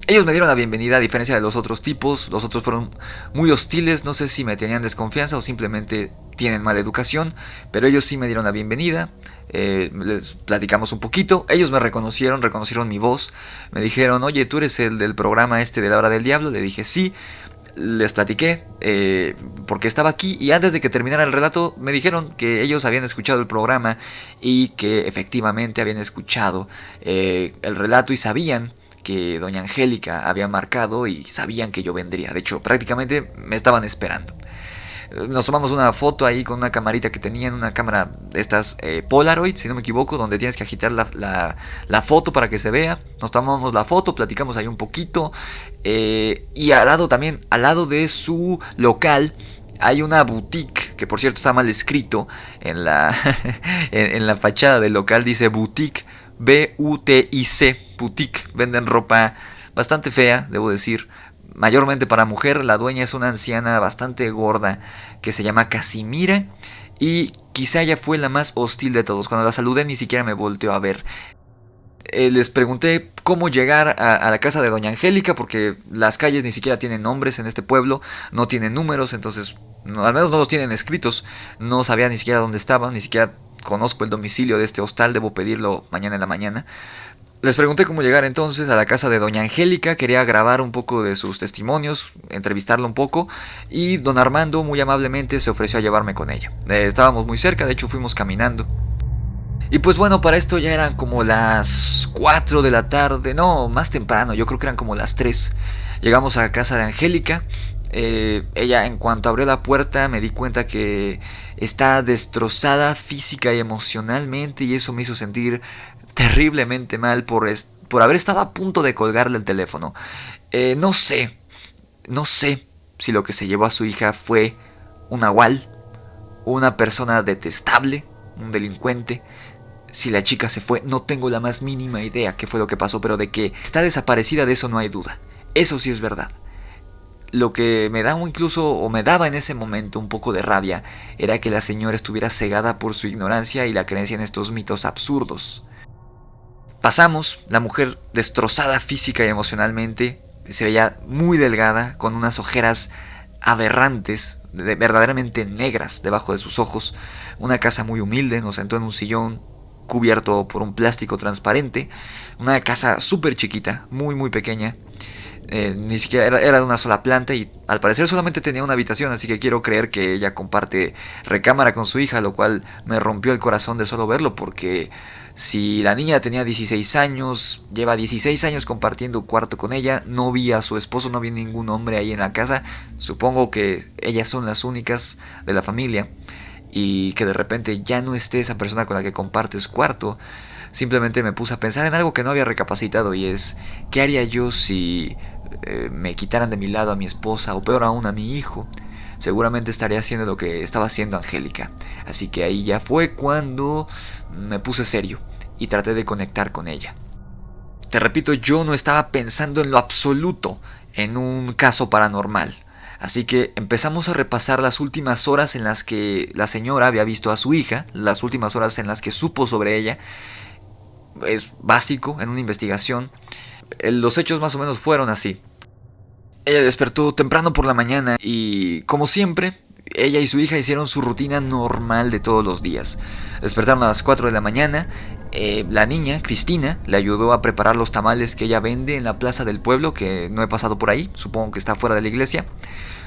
Ellos me dieron la bienvenida a diferencia de los otros tipos. Los otros fueron muy hostiles, no sé si me tenían desconfianza o simplemente tienen mala educación, pero ellos sí me dieron la bienvenida. Les platicamos un poquito. Ellos me reconocieron mi voz. Me dijeron, oye, ¿tú eres el del programa este de la hora del diablo? Le dije, sí. Les platiqué porque estaba aquí y antes de que terminara el relato me dijeron que ellos habían escuchado el programa y que efectivamente habían escuchado el relato y sabían que doña Angélica había marcado y sabían que yo vendría. De hecho, prácticamente me estaban esperando. Nos tomamos una foto ahí con una camarita que tenían, una cámara de estas Polaroid, si no me equivoco, donde tienes que agitar la foto para que se vea. Nos tomamos la foto, platicamos ahí un poquito. Y al lado también, al lado de su local, hay una boutique, que por cierto está mal escrito. En la, en la fachada del local dice boutique, B-U-T-I-C, boutique. Venden ropa bastante fea, debo decir. Mayormente para mujer. La dueña es una anciana bastante gorda que se llama Casimira. Y quizá ella fue la más hostil de todos. Cuando la saludé ni siquiera me volteó a ver. Les pregunté cómo llegar a la casa de Doña Angélica, porque las calles ni siquiera tienen nombres en este pueblo, no tienen números, entonces al menos no los tienen escritos. No sabía ni siquiera dónde estaban, ni siquiera conozco el domicilio de este hostal, debo pedirlo mañana en la mañana. Les pregunté cómo llegar entonces a la casa de Doña Angélica, quería grabar un poco de sus testimonios, entrevistarla un poco, y don Armando muy amablemente se ofreció a llevarme con ella. Estábamos muy cerca, de hecho fuimos caminando. Y pues bueno, para esto ya eran como las 4 de la tarde, no, más temprano, yo creo que eran como las 3. Llegamos a casa de Angélica. Ella, en cuanto abrió la puerta, me di cuenta que está destrozada física y emocionalmente, y eso me hizo sentir terriblemente mal por haber estado a punto de colgarle el teléfono. No sé si lo que se llevó a su hija fue un nahual, una persona detestable, un delincuente. Si la chica se fue, no tengo la más mínima idea qué fue lo que pasó, pero de que está desaparecida, de eso no hay duda. Eso sí es verdad. Lo que me da o me daba en ese momento un poco de rabia era que la señora estuviera cegada por su ignorancia y la creencia en estos mitos absurdos. Pasamos, la mujer destrozada física y emocionalmente, se veía muy delgada, con unas ojeras aberrantes, verdaderamente negras debajo de sus ojos. Una casa muy humilde, nos sentó en un sillón cubierto por un plástico transparente. Una casa súper chiquita, muy muy pequeña. Ni siquiera era de una sola planta, y al parecer solamente tenía una habitación, así que quiero creer que ella comparte recámara con su hija, lo cual me rompió el corazón de solo verlo, porque si la niña tenía 16 años, lleva 16 años compartiendo cuarto con ella, no vi a su esposo, no vi ningún hombre ahí en la casa. Supongo que ellas son las únicas de la familia, y que de repente ya no esté esa persona con la que compartes cuarto. Simplemente me puse a pensar en algo que no había recapacitado, y es, ¿qué haría yo si me quitaran de mi lado a mi esposa, o peor aún a mi hijo? Seguramente estaría haciendo lo que estaba haciendo Angélica. Así que ahí ya fue cuando me puse serio y traté de conectar con ella. Te repito, yo no estaba pensando en lo absoluto en un caso paranormal. Así que empezamos a repasar las últimas horas en las que la señora había visto a su hija, las últimas horas en las que supo sobre ella. Es básico en una investigación. Los hechos más o menos fueron así. Ella despertó temprano por la mañana y, como siempre, ella y su hija hicieron su rutina normal de todos los días. Despertaron a las 4 de la mañana. La niña, Cristina, le ayudó a preparar los tamales que ella vende en la plaza del pueblo, que no he pasado por ahí, supongo que está fuera de la iglesia.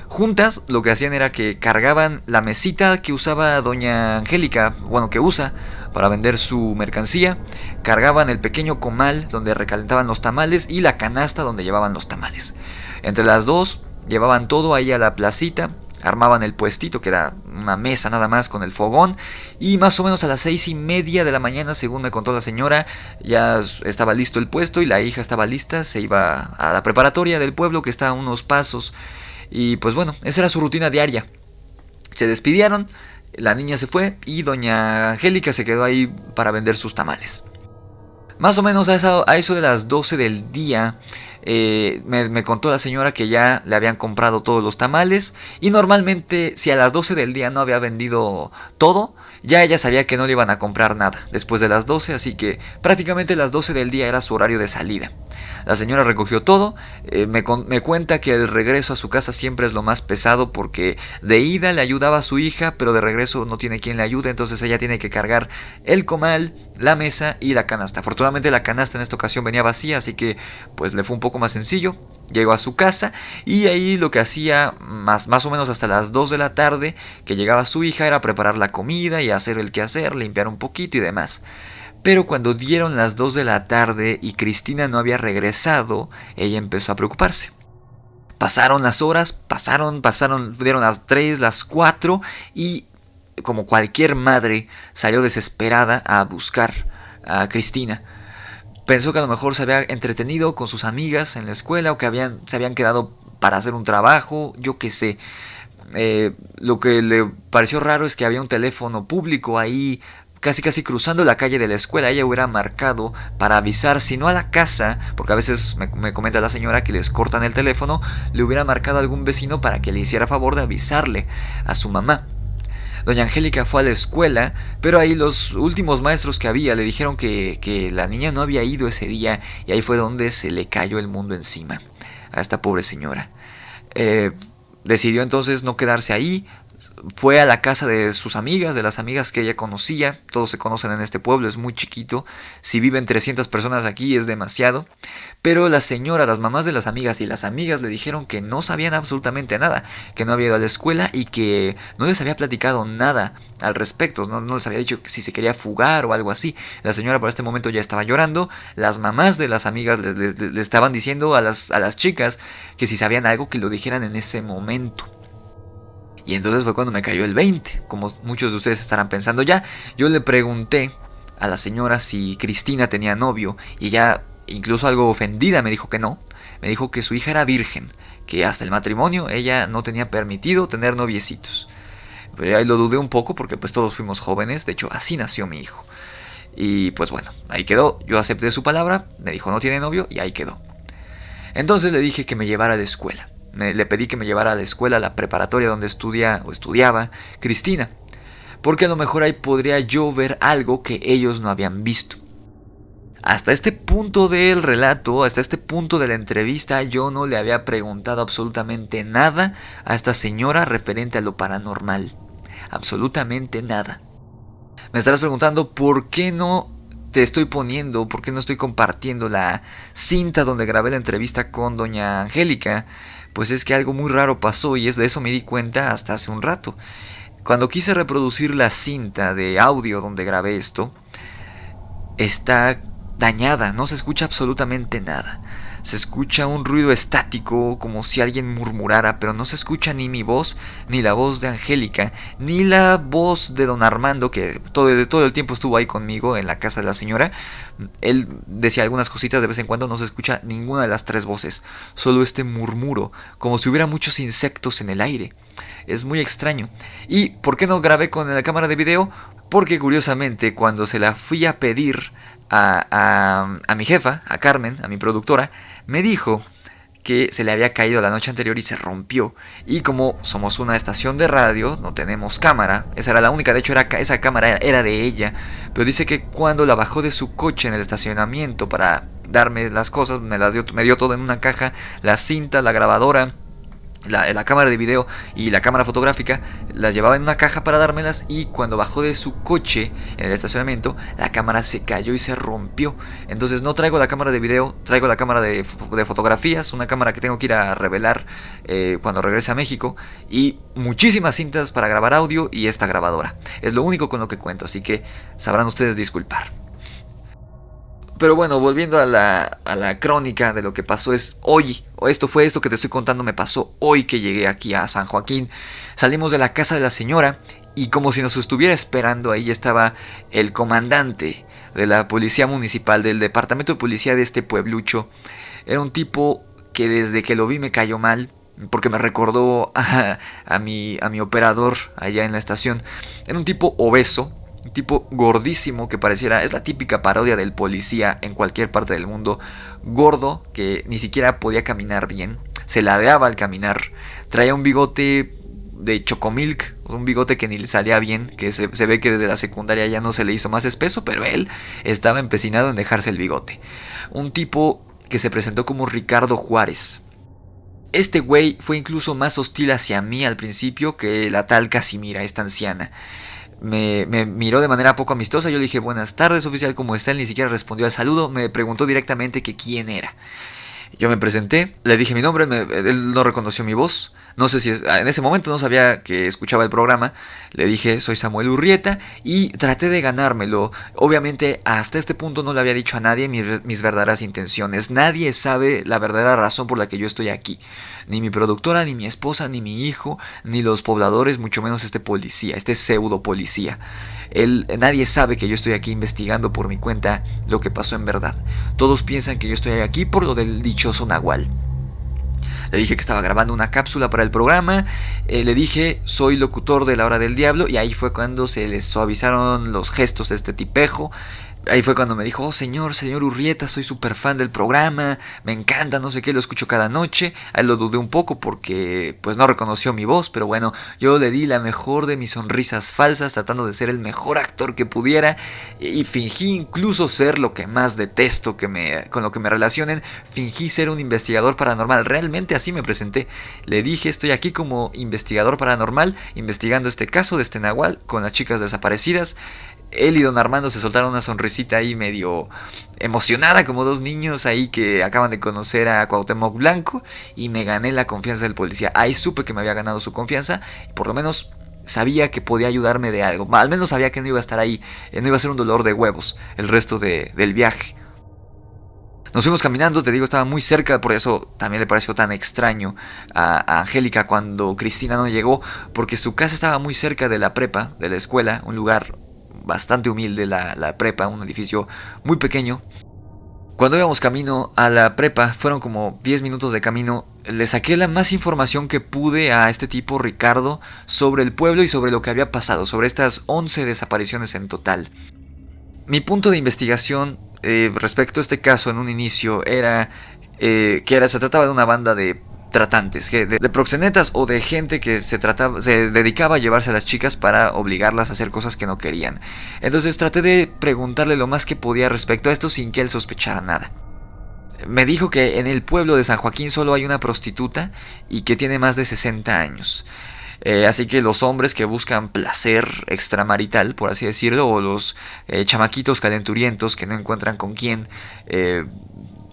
Juntas lo que hacían era que cargaban la mesita que usaba doña Angélica, bueno, que usa para vender su mercancía, cargaban el pequeño comal donde recalentaban los tamales y la canasta donde llevaban los tamales. Entre las dos llevaban todo ahí a la placita, armaban el puestito, que era una mesa nada más con el fogón, y más o menos a las 6:30 de la mañana, según me contó la señora, ya estaba listo el puesto y la hija estaba lista, se iba a la preparatoria del pueblo que está a unos pasos. Y pues bueno, esa era su rutina diaria. Se despidieron, la niña se fue y doña Angélica se quedó ahí para vender sus tamales. Más o menos a eso de las 12 del día, me contó la señora que ya le habían comprado todos los tamales. Y normalmente, si a las 12 del día no había vendido todo, ya ella sabía que no le iban a comprar nada después de las 12. Así que prácticamente las 12 del día era su horario de salida. La señora recogió todo. Me cuenta que el regreso a su casa siempre es lo más pesado, porque de ida le ayudaba a su hija, pero de regreso no tiene quien le ayude. Entonces ella tiene que cargar el comal, la mesa y la canasta. Afortunadamente la canasta en esta ocasión venía vacía, así que pues le fue un poco más sencillo. Llegó a su casa y ahí lo que hacía más o menos hasta las 2 de la tarde que llegaba su hija era preparar la comida y hacer el quehacer, limpiar un poquito y demás. Pero cuando dieron las 2 de la tarde y Cristina no había regresado, ella empezó a preocuparse. Pasaron las horas, dieron las 3, las 4 y como cualquier madre salió desesperada a buscar a Cristina. Pensó que a lo mejor se había entretenido con sus amigas en la escuela o que se habían quedado para hacer un trabajo, yo qué sé. Lo que le pareció raro es que había un teléfono público ahí, casi cruzando la calle de la escuela. Ella hubiera marcado para avisar, si no a la casa, porque a veces me comenta la señora que les cortan el teléfono, le hubiera marcado a algún vecino para que le hiciera favor de avisarle a su mamá. Doña Angélica fue a la escuela, pero ahí los últimos maestros que había le dijeron que la niña no había ido ese día, y ahí fue donde se le cayó el mundo encima a esta pobre señora. Decidió entonces no quedarse ahí. Fue a la casa de sus amigas, de las amigas que ella conocía. Todos se conocen en este pueblo, es muy chiquito. Si viven 300 personas aquí es demasiado. Pero la señora, las mamás de las amigas y las amigas le dijeron que no sabían absolutamente nada, que no había ido a la escuela y que no les había platicado nada al respecto. No les había dicho si se quería fugar o algo así. La señora por este momento ya estaba llorando. Las mamás de las amigas le estaban diciendo a las chicas que si sabían algo que lo dijeran en ese momento. Y entonces fue cuando me cayó el 20, como muchos de ustedes estarán pensando ya. Yo le pregunté a la señora si Cristina tenía novio y ella, incluso algo ofendida, me dijo que no. Me dijo que su hija era virgen, que hasta el matrimonio ella no tenía permitido tener noviecitos. Pero ahí lo dudé un poco porque pues todos fuimos jóvenes, de hecho así nació mi hijo. Y pues bueno, ahí quedó, yo acepté su palabra, me dijo no tiene novio y ahí quedó. Entonces le dije que me llevara a la escuela. Le pedí que me llevara a la escuela, a la preparatoria donde estudiaba Cristina, porque a lo mejor ahí podría yo ver algo que ellos no habían visto. Hasta este punto del relato, hasta este punto de la entrevista, yo no le había preguntado absolutamente nada a esta señora referente a lo paranormal. Absolutamente nada. Me estarás preguntando por qué no te estoy poniendo, por qué no estoy compartiendo la cinta donde grabé la entrevista con doña Angélica. Pues es que algo muy raro pasó y de eso me di cuenta hasta hace un rato. Cuando quise reproducir la cinta de audio donde grabé esto, está dañada, no se escucha absolutamente nada. Se escucha un ruido estático, como si alguien murmurara, pero no se escucha ni mi voz, ni la voz de Angélica, ni la voz de don Armando, que todo el tiempo estuvo ahí conmigo en la casa de la señora. Él decía algunas cositas de vez en cuando, no se escucha ninguna de las tres voces, solo este murmuro, como si hubiera muchos insectos en el aire. Es muy extraño. ¿Y por qué no grabé con la cámara de video? Porque curiosamente cuando se la fui a pedir a mi jefa, a Carmen, a mi productora, me dijo que se le había caído la noche anterior y se rompió. Y como somos una estación de radio, no tenemos cámara. Esa era la única, de hecho esa cámara era de ella. Pero dice que cuando la bajó de su coche en el estacionamiento para darme las cosas, me dio todo en una caja, la cinta, la grabadora, la cámara de video y la cámara fotográfica, las llevaba en una caja para dármelas, y cuando bajó de su coche en el estacionamiento, la cámara se cayó y se rompió. Entonces no traigo la cámara de video, traigo la cámara de fotografías, una cámara que tengo que ir a revelar cuando regrese a México, y muchísimas cintas para grabar audio y esta grabadora. Es lo único con lo que cuento, así que sabrán ustedes disculpar. Pero bueno, volviendo a la crónica de lo que pasó es hoy, esto que te estoy contando me pasó hoy que llegué aquí a San Joaquín. Salimos de la casa de la señora y como si nos estuviera esperando, ahí estaba el comandante de la policía municipal, del departamento de policía de este pueblucho. Era un tipo que desde que lo vi me cayó mal, porque me recordó a mi operador allá en la estación. Era un tipo obeso, un tipo gordísimo que pareciera, es la típica parodia del policía en cualquier parte del mundo, gordo que ni siquiera podía caminar bien, se ladeaba al caminar, traía un bigote de chocomilk, un bigote que ni le salía bien, que se ve que desde la secundaria ya no se le hizo más espeso, pero él estaba empecinado en dejarse el bigote. Un tipo que se presentó como Ricardo Juárez. Este güey fue incluso más hostil hacia mí al principio que la tal Casimira, esta anciana. Me miró de manera poco amistosa. Yo le dije buenas tardes oficial, ¿cómo está? Él ni siquiera respondió al saludo. Me preguntó directamente que quién era. Yo me presenté, le dije mi nombre, él no reconoció mi voz. No sé si en ese momento no sabía que escuchaba el programa. Le dije, soy Samuel Urrieta, y traté de ganármelo. Obviamente hasta este punto no le había dicho a nadie mis verdaderas intenciones. Nadie sabe la verdadera razón por la que yo estoy aquí. Ni mi productora, ni mi esposa, ni mi hijo, ni los pobladores, mucho menos este policía, este pseudo policía. Nadie sabe que yo estoy aquí investigando por mi cuenta lo que pasó en verdad. Todos piensan que yo estoy aquí por lo del dichoso Nahual. Le dije que estaba grabando una cápsula para el programa. Le dije, soy locutor de La Hora del Diablo. Y ahí fue cuando se les suavizaron los gestos de este tipejo. Ahí fue cuando me dijo, oh señor Urrieta, soy súper fan del programa, me encanta, no sé qué, lo escucho cada noche. Ahí lo dudé un poco porque pues no reconoció mi voz, pero bueno, yo le di la mejor de mis sonrisas falsas, tratando de ser el mejor actor que pudiera, y fingí incluso ser lo que más detesto con lo que me relacionen. Fingí ser un investigador paranormal, realmente así me presenté. Le dije, estoy aquí como investigador paranormal, investigando este caso de este Nahual con las chicas desaparecidas. Él y don Armando se soltaron una sonrisita ahí medio emocionada, como dos niños ahí que acaban de conocer a Cuauhtémoc Blanco, y me gané la confianza del policía. Ahí supe que me había ganado su confianza, y por lo menos sabía que podía ayudarme de algo. Al menos sabía que no iba a estar ahí, no iba a ser un dolor de huevos el resto del viaje. Nos fuimos caminando, te digo, estaba muy cerca, por eso también le pareció tan extraño a Angélica cuando Cristina no llegó, porque su casa estaba muy cerca de la prepa, de la escuela, un lugar bastante humilde, la prepa, un edificio muy pequeño. Cuando íbamos camino a la prepa, fueron como 10 minutos de camino, le saqué la más información que pude a este tipo Ricardo sobre el pueblo y sobre lo que había pasado, sobre estas 11 desapariciones en total. Mi punto de investigación respecto a este caso en un inicio era se trataba de una banda de tratantes, de proxenetas o de gente que se dedicaba a llevarse a las chicas para obligarlas a hacer cosas que no querían. Entonces traté de preguntarle lo más que podía respecto a esto sin que él sospechara nada. Me dijo que en el pueblo de San Joaquín solo hay una prostituta y que tiene más de 60 años. Así que los hombres que buscan placer extramarital, por así decirlo, o los chamaquitos calenturientos que no encuentran con quién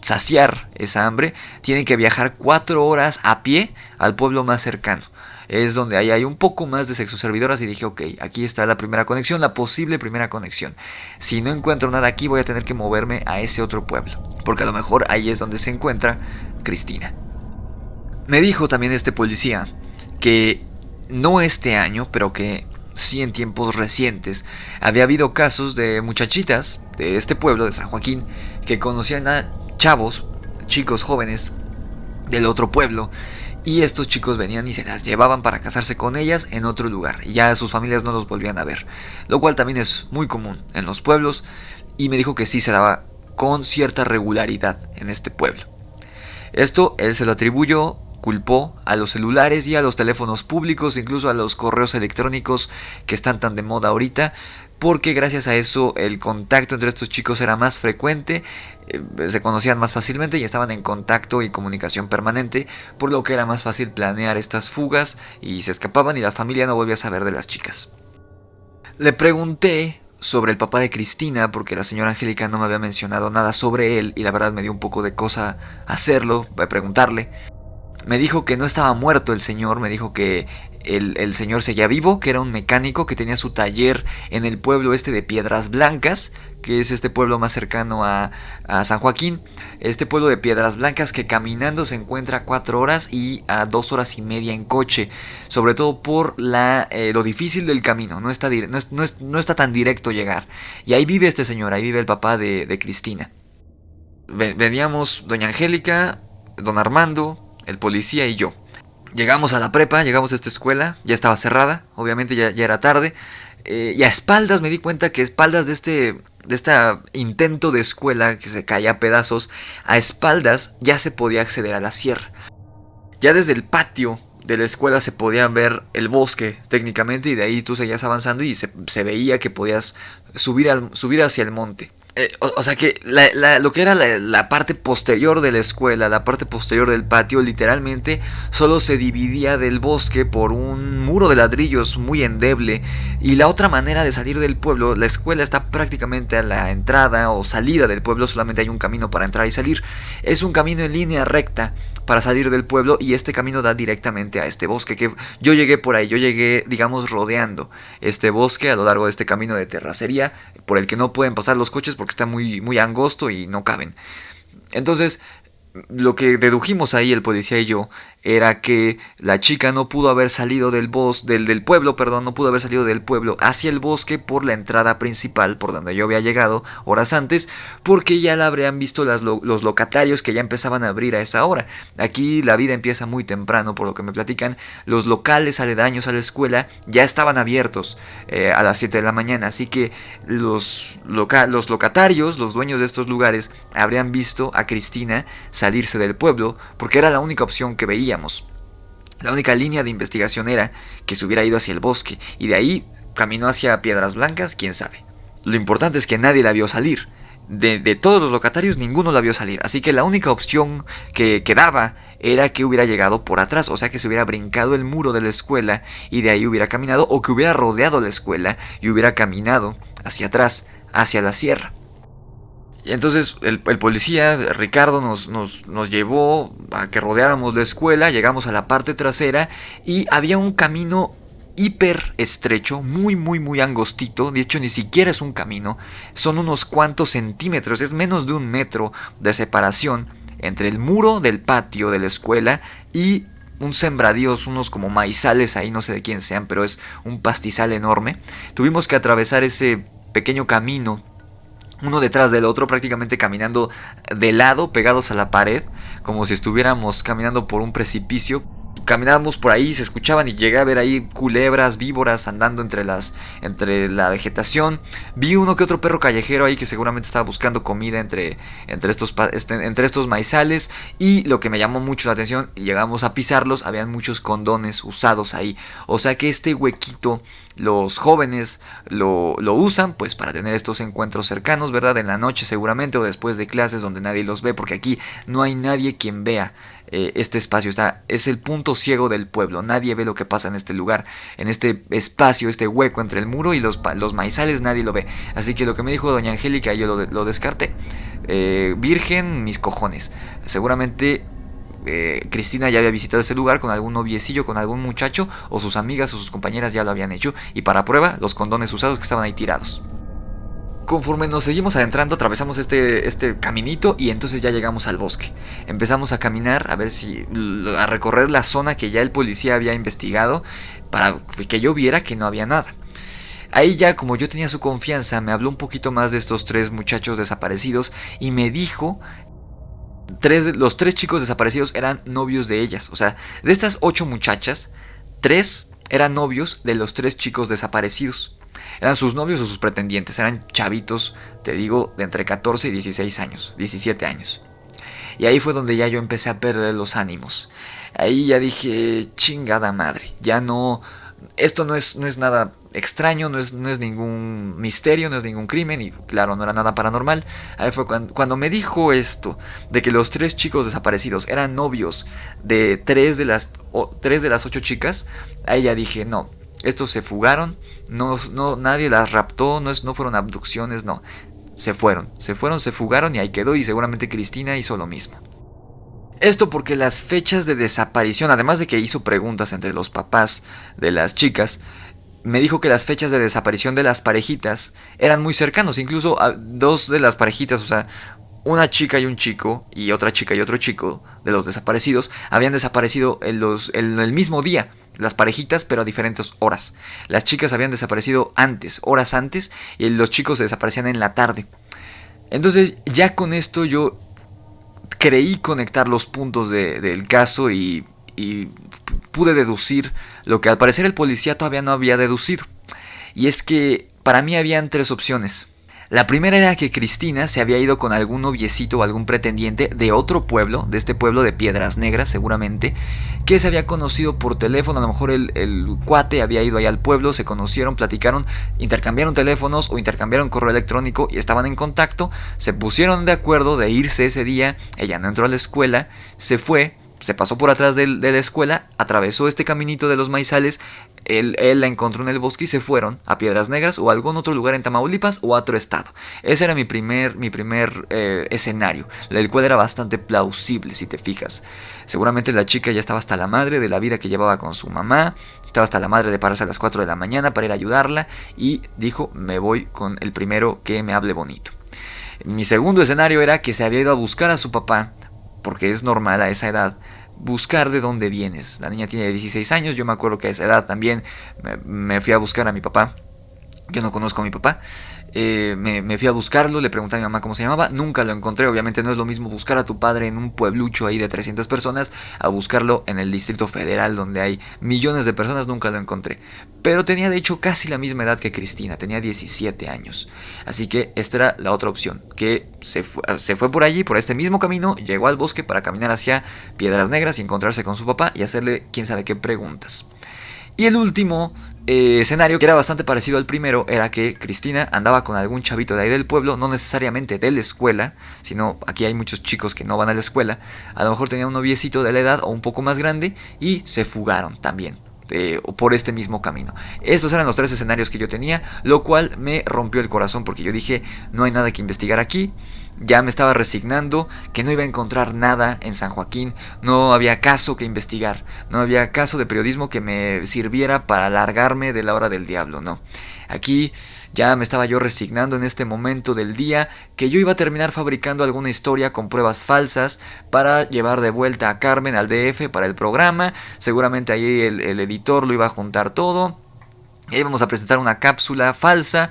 saciar esa hambre, tienen que viajar 4 horas a pie al pueblo más cercano. Es donde ahí hay un poco más de sexoservidoras, y dije, ok, aquí está la primera conexión, la posible primera conexión. Si no encuentro nada aquí, voy a tener que moverme a ese otro pueblo, porque a lo mejor ahí es donde se encuentra Cristina. Me dijo también este policía que no este año, pero que sí en tiempos recientes había habido casos de muchachitas de este pueblo de San Joaquín que conocían a chavos, chicos jóvenes del otro pueblo, y estos chicos venían y se las llevaban para casarse con ellas en otro lugar, y ya sus familias no los volvían a ver, lo cual también es muy común en los pueblos, y me dijo que sí se daba con cierta regularidad en este pueblo. Esto él se lo atribuyó, culpó a los celulares y a los teléfonos públicos, incluso a los correos electrónicos que están tan de moda ahorita, porque gracias a eso el contacto entre estos chicos era más frecuente, se conocían más fácilmente y estaban en contacto y comunicación permanente, por lo que era más fácil planear estas fugas y se escapaban y la familia no volvía a saber de las chicas. Le pregunté sobre el papá de Cristina, porque la señora Angélica no me había mencionado nada sobre él y la verdad me dio un poco de cosa hacerlo, preguntarle. Me dijo que no estaba muerto el señor, me dijo que el señor seguía vivo, que era un mecánico que tenía su taller en el pueblo este de Piedras Blancas, que es este pueblo más cercano a San Joaquín. Este pueblo de Piedras Blancas que caminando se encuentra a 4 horas y a 2 horas y media en coche, sobre todo por lo difícil del camino, no está tan directo llegar. Y ahí vive este señor, ahí vive el papá de Cristina. Veníamos doña Angélica, don Armando, el policía y yo. Llegamos a la prepa, llegamos a esta escuela, ya estaba cerrada, obviamente ya era tarde, y a espaldas me di cuenta que a espaldas de este intento de escuela que se caía a pedazos, a espaldas ya se podía acceder a la sierra. Ya desde el patio de la escuela se podía ver el bosque técnicamente, y de ahí tú seguías avanzando y se veía que podías subir hacia el monte. O sea que lo que era la parte posterior de la escuela, la parte posterior del patio, literalmente solo se dividía del bosque por un muro de ladrillos muy endeble. Y la otra manera de salir del pueblo, la escuela está prácticamente a la entrada o salida del pueblo, solamente hay un camino para entrar y salir. Es un camino en línea recta para salir del pueblo y este camino da directamente a este bosque. Que yo llegué por ahí, yo llegué, digamos, rodeando este bosque a lo largo de este camino de terracería por el que no pueden pasar los coches porque está muy, muy angosto y no caben. Entonces, lo que dedujimos ahí el policía y yo era que la chica no pudo haber salido del pueblo, perdón, no pudo haber salido del pueblo hacia el bosque por la entrada principal, por donde yo había llegado horas antes, porque ya la habrían visto los locatarios que ya empezaban a abrir a esa hora. Aquí la vida empieza muy temprano, por lo que me platican. Los locales aledaños a la escuela ya estaban abiertos a las 7 de la mañana, así que los locatarios, los dueños de estos lugares, habrían visto a Cristina salirse del pueblo, porque era la única opción que veía. La única línea de investigación era que se hubiera ido hacia el bosque y de ahí caminó hacia Piedras Blancas, quién sabe. Lo importante es que nadie la vio salir. De todos los locatarios ninguno la vio salir, así que la única opción que quedaba era que hubiera llegado por atrás, o sea que se hubiera brincado el muro de la escuela y de ahí hubiera caminado, o que hubiera rodeado la escuela y hubiera caminado hacia atrás, hacia la sierra. Y entonces el policía, Ricardo, nos llevó a que rodeáramos la escuela, llegamos a la parte trasera y había un camino hiper estrecho, muy muy muy angostito, de hecho ni siquiera es un camino, son unos cuantos centímetros, es menos de 1 metro de separación entre el muro del patio de la escuela y un sembradíos, unos como maizales ahí, no sé de quién sean, pero es un pastizal enorme. Tuvimos que atravesar ese pequeño camino uno detrás del otro, prácticamente caminando de lado, pegados a la pared, como si estuviéramos caminando por un precipicio. Caminábamos por ahí, se escuchaban y llegué a ver ahí culebras, víboras andando entre la vegetación. Vi uno que otro perro callejero ahí que seguramente estaba buscando comida entre estos maizales. Y lo que me llamó mucho la atención, llegamos a pisarlos, habían muchos condones usados ahí. O sea que este huequito los jóvenes lo usan pues para tener estos encuentros cercanos, ¿verdad? En la noche seguramente o después de clases donde nadie los ve, porque aquí no hay nadie quien vea este espacio. Es el punto ciego del pueblo, nadie ve lo que pasa en este lugar, en este espacio, este hueco entre el muro y los maizales, nadie lo ve. Así que lo que me dijo doña Angélica yo lo descarté. Virgen, mis cojones. Seguramente Cristina ya había visitado ese lugar con algún noviecillo, con algún muchacho, o sus amigas o sus compañeras ya lo habían hecho, y para prueba, los condones usados que estaban ahí tirados. Conforme nos seguimos adentrando, atravesamos este caminito y entonces ya llegamos al bosque. Empezamos a caminar, a recorrer la zona que ya el policía había investigado, para que yo viera que no había nada. Ahí ya, como yo tenía su confianza, me habló un poquito más de estos 3 muchachos desaparecidos y me dijo los 3 chicos desaparecidos eran novios de ellas. O sea, de estas 8 muchachas, 3 eran novios de los 3 chicos desaparecidos. Eran sus novios o sus pretendientes. Eran chavitos, te digo, de entre 14 y 16 años, 17 años. Y ahí fue donde ya yo empecé a perder los ánimos. Ahí ya dije, chingada madre, ya no... Esto no es nada extraño, no es ningún misterio, no es ningún crimen y claro, no era nada paranormal. Ahí fue cuando me dijo esto, de que los 3 chicos desaparecidos eran novios de 3 de las 8 chicas. Ahí ya dije, no, estos se fugaron, no nadie las raptó, no fueron abducciones, no. Se fugaron y ahí quedó, y seguramente Cristina hizo lo mismo. Esto porque las fechas de desaparición, además de que hizo preguntas entre los papás de las chicas, me dijo que las fechas de desaparición de las parejitas eran muy cercanos. Incluso 2 de las parejitas, o sea, una chica y un chico, y otra chica y otro chico de los desaparecidos, habían desaparecido en el mismo día. Las parejitas, pero a diferentes horas. Las chicas habían desaparecido horas antes, y los chicos se desaparecían en la tarde. Entonces, ya con esto yo creí conectar los puntos del caso y pude deducir lo que al parecer el policía todavía no había deducido. Y es que para mí habían 3 opciones. La primera era que Cristina se había ido con algún noviecito o algún pretendiente de otro pueblo, de este pueblo de Piedras Negras seguramente, que se había conocido por teléfono. A lo mejor el cuate había ido ahí al pueblo, se conocieron, platicaron, intercambiaron teléfonos o intercambiaron correo electrónico y estaban en contacto, se pusieron de acuerdo de irse ese día, ella no entró a la escuela, se fue, se pasó por atrás de la escuela, atravesó este caminito de los maizales, él la encontró en el bosque y se fueron a Piedras Negras o a algún otro lugar en Tamaulipas o a otro estado. Ese era mi primer escenario, el cual era bastante plausible si te fijas. Seguramente la chica ya estaba hasta la madre de la vida que llevaba con su mamá, estaba hasta la madre de pararse a las 4 de la mañana para ir a ayudarla y dijo, me voy con el primero que me hable bonito. Mi segundo escenario era que se había ido a buscar a su papá, porque es normal a esa edad buscar de dónde vienes. La niña tiene 16 años, yo me acuerdo que a esa edad también me fui a buscar a mi papá. Yo no conozco a mi papá. Me fui a buscarlo, le pregunté a mi mamá cómo se llamaba, nunca lo encontré. Obviamente no es lo mismo buscar a tu padre en un pueblucho ahí de 300 personas a buscarlo en el Distrito Federal donde hay millones de personas, nunca lo encontré. Pero tenía de hecho casi la misma edad que Cristina, tenía 17 años. Así que esta era la otra opción, que se fue por allí, por este mismo camino, llegó al bosque para caminar hacia Piedras Negras y encontrarse con su papá y hacerle quién sabe qué preguntas. Y el último escenario, que era bastante parecido al primero, era que Cristina andaba con algún chavito de ahí del pueblo, no necesariamente de la escuela, sino aquí hay muchos chicos que no van a la escuela, a lo mejor tenía un noviecito de la edad o un poco más grande y se fugaron también. Por este mismo camino. Estos eran los tres escenarios que yo tenía, lo cual me rompió el corazón porque yo dije, no hay nada que investigar aquí. Ya me estaba resignando que no iba a encontrar nada en San Joaquín, no había caso que investigar, no había caso de periodismo que me sirviera para alargarme de la hora del diablo, no. Aquí ya me estaba yo resignando en este momento del día que yo iba a terminar fabricando alguna historia con pruebas falsas para llevar de vuelta a Carmen al DF para el programa. Seguramente ahí el editor lo iba a juntar todo. Y íbamos a presentar una cápsula falsa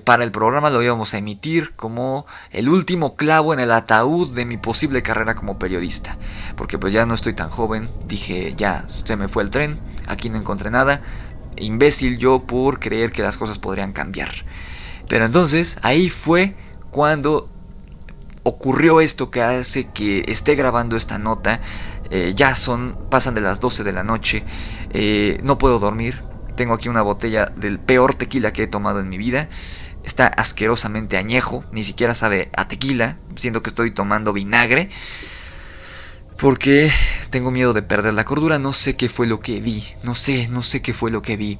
para el programa, lo íbamos a emitir como el último clavo en el ataúd de mi posible carrera como periodista. Porque pues ya no estoy tan joven, dije ya se me fue el tren, aquí no encontré nada. Imbécil yo por creer que las cosas podrían cambiar. Pero entonces ahí fue cuando ocurrió esto que hace que esté grabando esta nota. Pasan de las 12 de la noche, no puedo dormir. Tengo aquí una botella del peor tequila que he tomado en mi vida. Está asquerosamente añejo, ni siquiera sabe a tequila, siento que estoy tomando vinagre. Porque tengo miedo de perder la cordura, no sé qué fue lo que vi, no sé qué fue lo que vi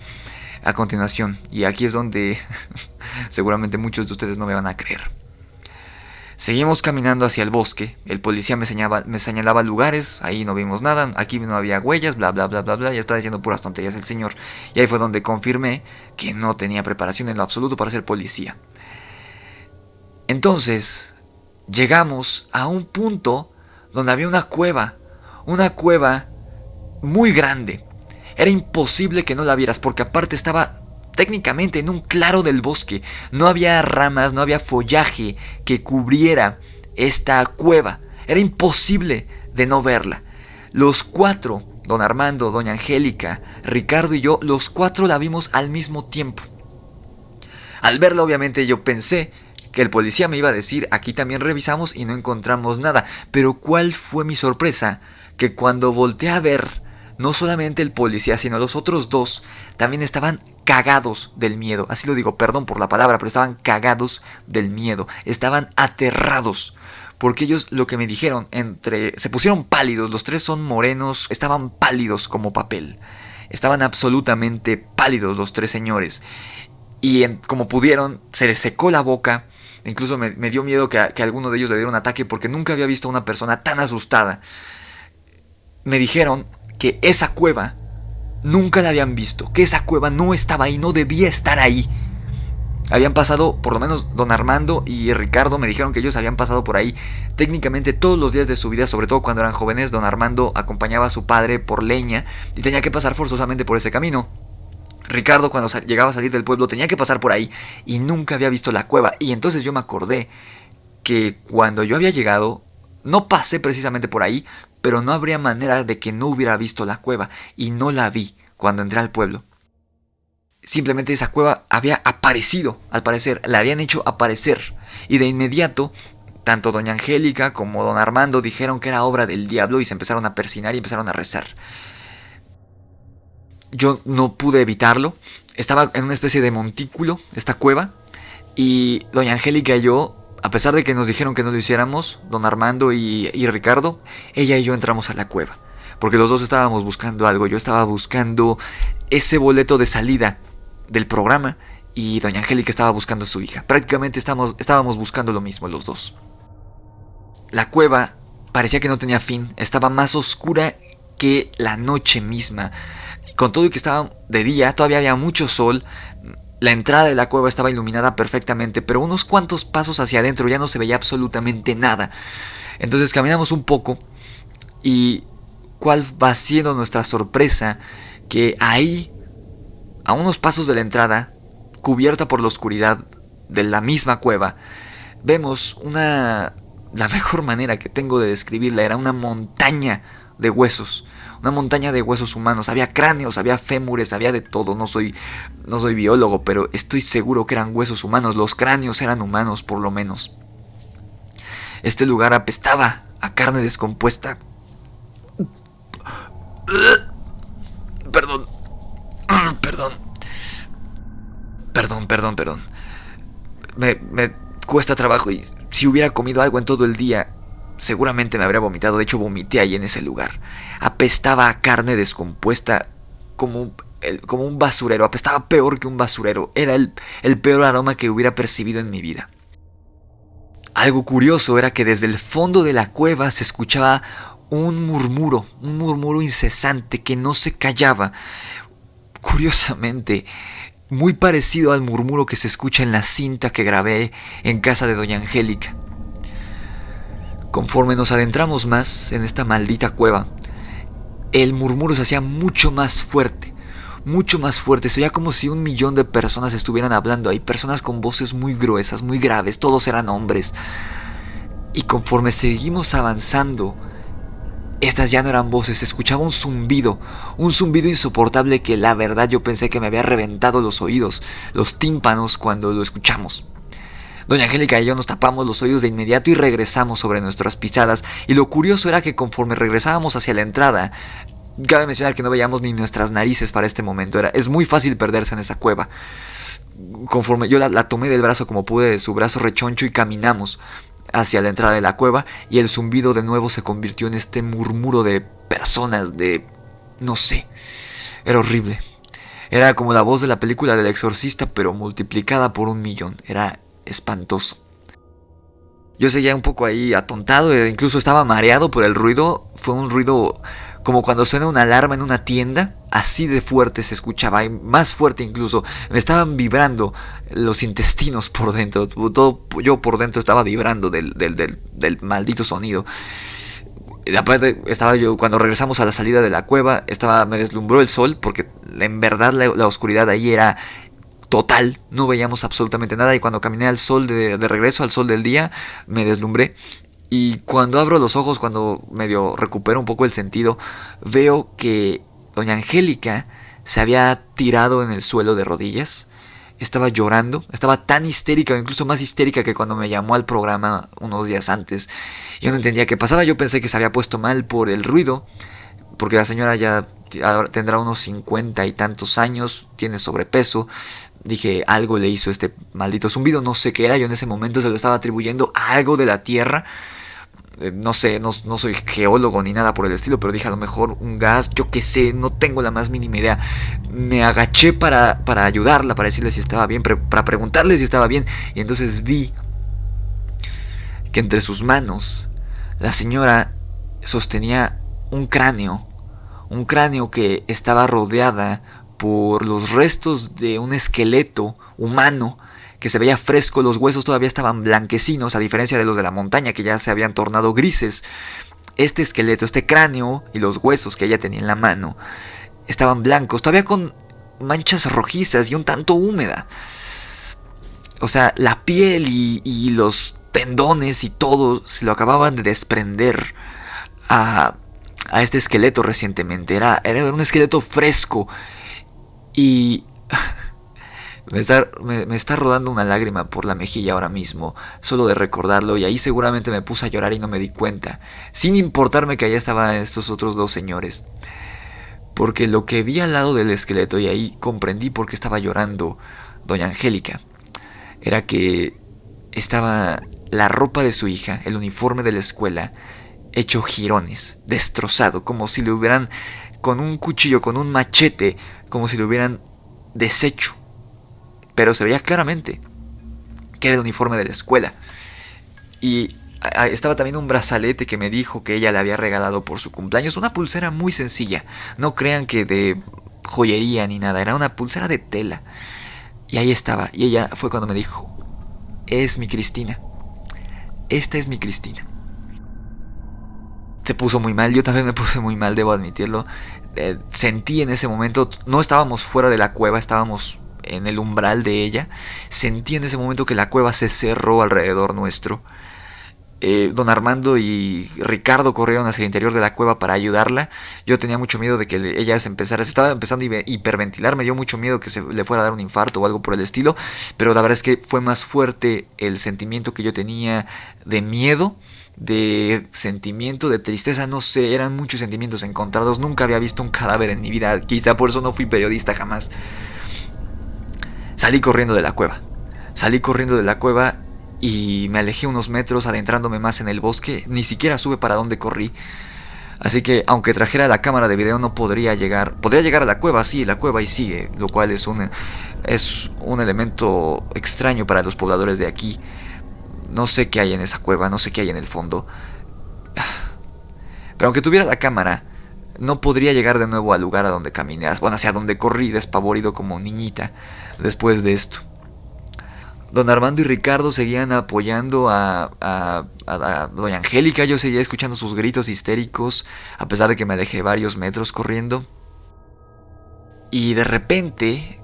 a continuación. Y aquí es donde seguramente muchos de ustedes no me van a creer. Seguimos caminando hacia el bosque, el policía me señalaba lugares, ahí no vimos nada, aquí no había huellas, bla bla bla bla bla, ya estaba diciendo puras tonterías el señor. Y ahí fue donde confirmé que no tenía preparación en lo absoluto para ser policía. Entonces, llegamos a un punto donde había una cueva muy grande. Era imposible que no la vieras porque aparte estaba técnicamente en un claro del bosque. No había ramas, no había follaje que cubriera esta cueva. Era imposible de no verla. Los cuatro, don Armando, doña Angélica, Ricardo y yo, los cuatro la vimos al mismo tiempo. Al verla obviamente yo pensé que el policía me iba a decir, aquí también revisamos y no encontramos nada. Pero ¿cuál fue mi sorpresa? Que cuando volteé a ver, no solamente el policía, sino los otros dos también estaban cagados del miedo. Así lo digo, perdón por la palabra, pero estaban cagados del miedo. Estaban aterrados. Porque ellos lo que me dijeron, se pusieron pálidos, los tres son morenos, estaban pálidos como papel. Estaban absolutamente pálidos los tres señores. Y como pudieron, se les secó la boca. Incluso me dio miedo que alguno de ellos le diera un ataque porque nunca había visto a una persona tan asustada. Me dijeron que esa cueva nunca la habían visto, que esa cueva no estaba ahí, no debía estar ahí. Habían pasado, por lo menos don Armando y Ricardo me dijeron que ellos habían pasado por ahí técnicamente todos los días de su vida, sobre todo cuando eran jóvenes. Don Armando acompañaba a su padre por leña y tenía que pasar forzosamente por ese camino. Ricardo cuando llegaba a salir del pueblo tenía que pasar por ahí y nunca había visto la cueva. Y entonces yo me acordé que cuando yo había llegado, no pasé precisamente por ahí, pero no habría manera de que no hubiera visto la cueva, y no la vi cuando entré al pueblo. simplemente esa cueva había aparecido, al parecer, la habían hecho aparecer. Y de inmediato, tanto doña Angélica como don Armando dijeron que era obra del diablo y se empezaron a persignar y empezaron a rezar. Yo no pude evitarlo. Estaba en una especie de montículo, esta cueva, y doña Angélica y yo, a pesar de que nos dijeron que no lo hiciéramos, don Armando y Ricardo, ella y yo entramos a la cueva. Porque los dos estábamos buscando algo. Yo estaba buscando ese boleto de salida del programa y doña Angélica estaba buscando a su hija. Prácticamente estábamos buscando lo mismo los dos. La cueva parecía que no tenía fin. Estaba más oscura que la noche misma. Con todo y que estaba de día, todavía había mucho sol. La entrada de la cueva estaba iluminada perfectamente, pero unos cuantos pasos hacia adentro ya no se veía absolutamente nada. Entonces caminamos un poco y cuál va siendo nuestra sorpresa que ahí, a unos pasos de la entrada, cubierta por la oscuridad de la misma cueva, vemos la mejor manera que tengo de describirla era una montaña de huesos. Una montaña de huesos humanos. Había cráneos, había fémures, había de todo. No soy biólogo, pero estoy seguro que eran huesos humanos. Los cráneos eran humanos, por lo menos. Este lugar apestaba a carne descompuesta. Perdón. Me cuesta trabajo y si hubiera comido algo en todo el día, seguramente me habría vomitado. De hecho, vomité ahí en ese lugar. Apestaba a carne descompuesta como un basurero. Apestaba peor que un basurero. Era el peor aroma que hubiera percibido en mi vida. Algo curioso era que desde el fondo de la cueva se escuchaba un murmuro incesante que no se callaba. Curiosamente, muy parecido al murmuro que se escucha en la cinta que grabé en casa de doña Angélica. Conforme nos adentramos más en esta maldita cueva, el murmuro se hacía mucho más fuerte. Se oía como si 1,000,000 de personas estuvieran hablando ahí, personas con voces muy gruesas, muy graves, todos eran hombres. Y conforme seguimos avanzando, estas ya no eran voces, se escuchaba un zumbido insoportable que la verdad yo pensé que me había reventado los oídos, los tímpanos cuando lo escuchamos. Doña Angélica y yo nos tapamos los oídos de inmediato y regresamos sobre nuestras pisadas, y lo curioso era que conforme regresábamos hacia la entrada, cabe mencionar que no veíamos ni nuestras narices para este momento. Es muy fácil perderse en esa cueva. Conforme yo la tomé del brazo como pude, de su brazo rechoncho, y caminamos hacia la entrada de la cueva, y el zumbido de nuevo se convirtió en este murmuro de personas, no sé, era horrible. Era como la voz de la película del exorcista, pero multiplicada por 1,000,000. Era espantoso. Yo seguía un poco ahí atontado, e incluso estaba mareado por el ruido. Fue un ruido como cuando suena una alarma en una tienda. Así de fuerte se escuchaba, y más fuerte incluso. Me estaban vibrando los intestinos por dentro. Todo yo por dentro estaba vibrando del maldito sonido. Aparte, estaba yo, cuando regresamos a la salida de la cueva, me deslumbró el sol, porque en verdad la oscuridad ahí era total, no veíamos absolutamente nada, y cuando caminé al sol de regreso, al sol del día, me deslumbré. Y cuando abro los ojos, cuando medio recupero un poco el sentido, veo que doña Angélica se había tirado en el suelo de rodillas, estaba llorando, estaba tan histérica, o incluso más histérica que cuando me llamó al programa unos días antes. Yo no entendía qué pasaba, yo pensé que se había puesto mal por el ruido, porque la señora ya tendrá unos 50 y tantos años, tiene sobrepeso. Dije, algo le hizo este maldito zumbido, no sé qué era. Yo en ese momento se lo estaba atribuyendo a algo de la tierra. No sé, no soy geólogo ni nada por el estilo, pero dije, a lo mejor un gas, yo qué sé, no tengo la más mínima idea. Me agaché para ayudarla, para decirle si estaba bien, para preguntarle si estaba bien. Y entonces vi que entre sus manos la señora sostenía un cráneo que estaba rodeada por los restos de un esqueleto humano que se veía fresco. Los huesos todavía estaban blanquecinos, a diferencia de los de la montaña, que ya se habían tornado grises. Este esqueleto, este cráneo y los huesos que ella tenía en la mano estaban blancos, todavía con manchas rojizas y un tanto húmeda. O sea, la piel y los tendones y todo se lo acababan de desprender a este esqueleto recientemente. Era un esqueleto fresco. Y Me está rodando una lágrima por la mejilla ahora mismo, solo de recordarlo, y ahí seguramente me puse a llorar y no me di cuenta, sin importarme que allá estaban estos otros dos señores. Porque lo que vi al lado del esqueleto, y ahí comprendí por qué estaba llorando doña Angélica, era que estaba la ropa de su hija, el uniforme de la escuela, hecho jirones, destrozado, como si le hubieran, con un cuchillo, con un machete, como si le hubieran deshecho. Pero se veía claramente que era el uniforme de la escuela. Y estaba también un brazalete que me dijo que ella le había regalado por su cumpleaños. Una pulsera muy sencilla. No crean que de joyería ni nada. Era una pulsera de tela. Y ahí estaba. Y ella fue cuando me dijo: es mi Cristina. Esta es mi Cristina. Se puso muy mal. Yo también me puse muy mal, debo admitirlo. Sentí en ese momento... No estábamos fuera de la cueva. Estábamos en el umbral de ella. Sentí en ese momento que la cueva se cerró alrededor nuestro. Don Armando y Ricardo corrieron hacia el interior de la cueva para ayudarla. Yo tenía mucho miedo de que ella se estaba empezando a hiperventilar. Me dio mucho miedo que se le fuera a dar un infarto o algo por el estilo. Pero la verdad es que fue más fuerte el sentimiento que yo tenía de miedo, de sentimiento, de tristeza. No sé, eran muchos sentimientos encontrados. Nunca había visto un cadáver en mi vida. Quizá por eso no fui periodista jamás. Salí corriendo de la cueva y me alejé unos metros, adentrándome más en el bosque. Ni siquiera supe para dónde corrí. Así que aunque trajera la cámara de video no podría llegar. Podría llegar a la cueva, sí, la cueva y sigue, lo cual es un elemento extraño para los pobladores de aquí. No sé qué hay en esa cueva, no sé qué hay en el fondo. Pero aunque tuviera la cámara, no podría llegar de nuevo al lugar a donde caminé. Bueno, hacia donde corrí despavorido como niñita después de esto. Don Armando y Ricardo seguían apoyando a doña Angélica. Yo seguía escuchando sus gritos histéricos, a pesar de que me alejé varios metros corriendo. Y de repente,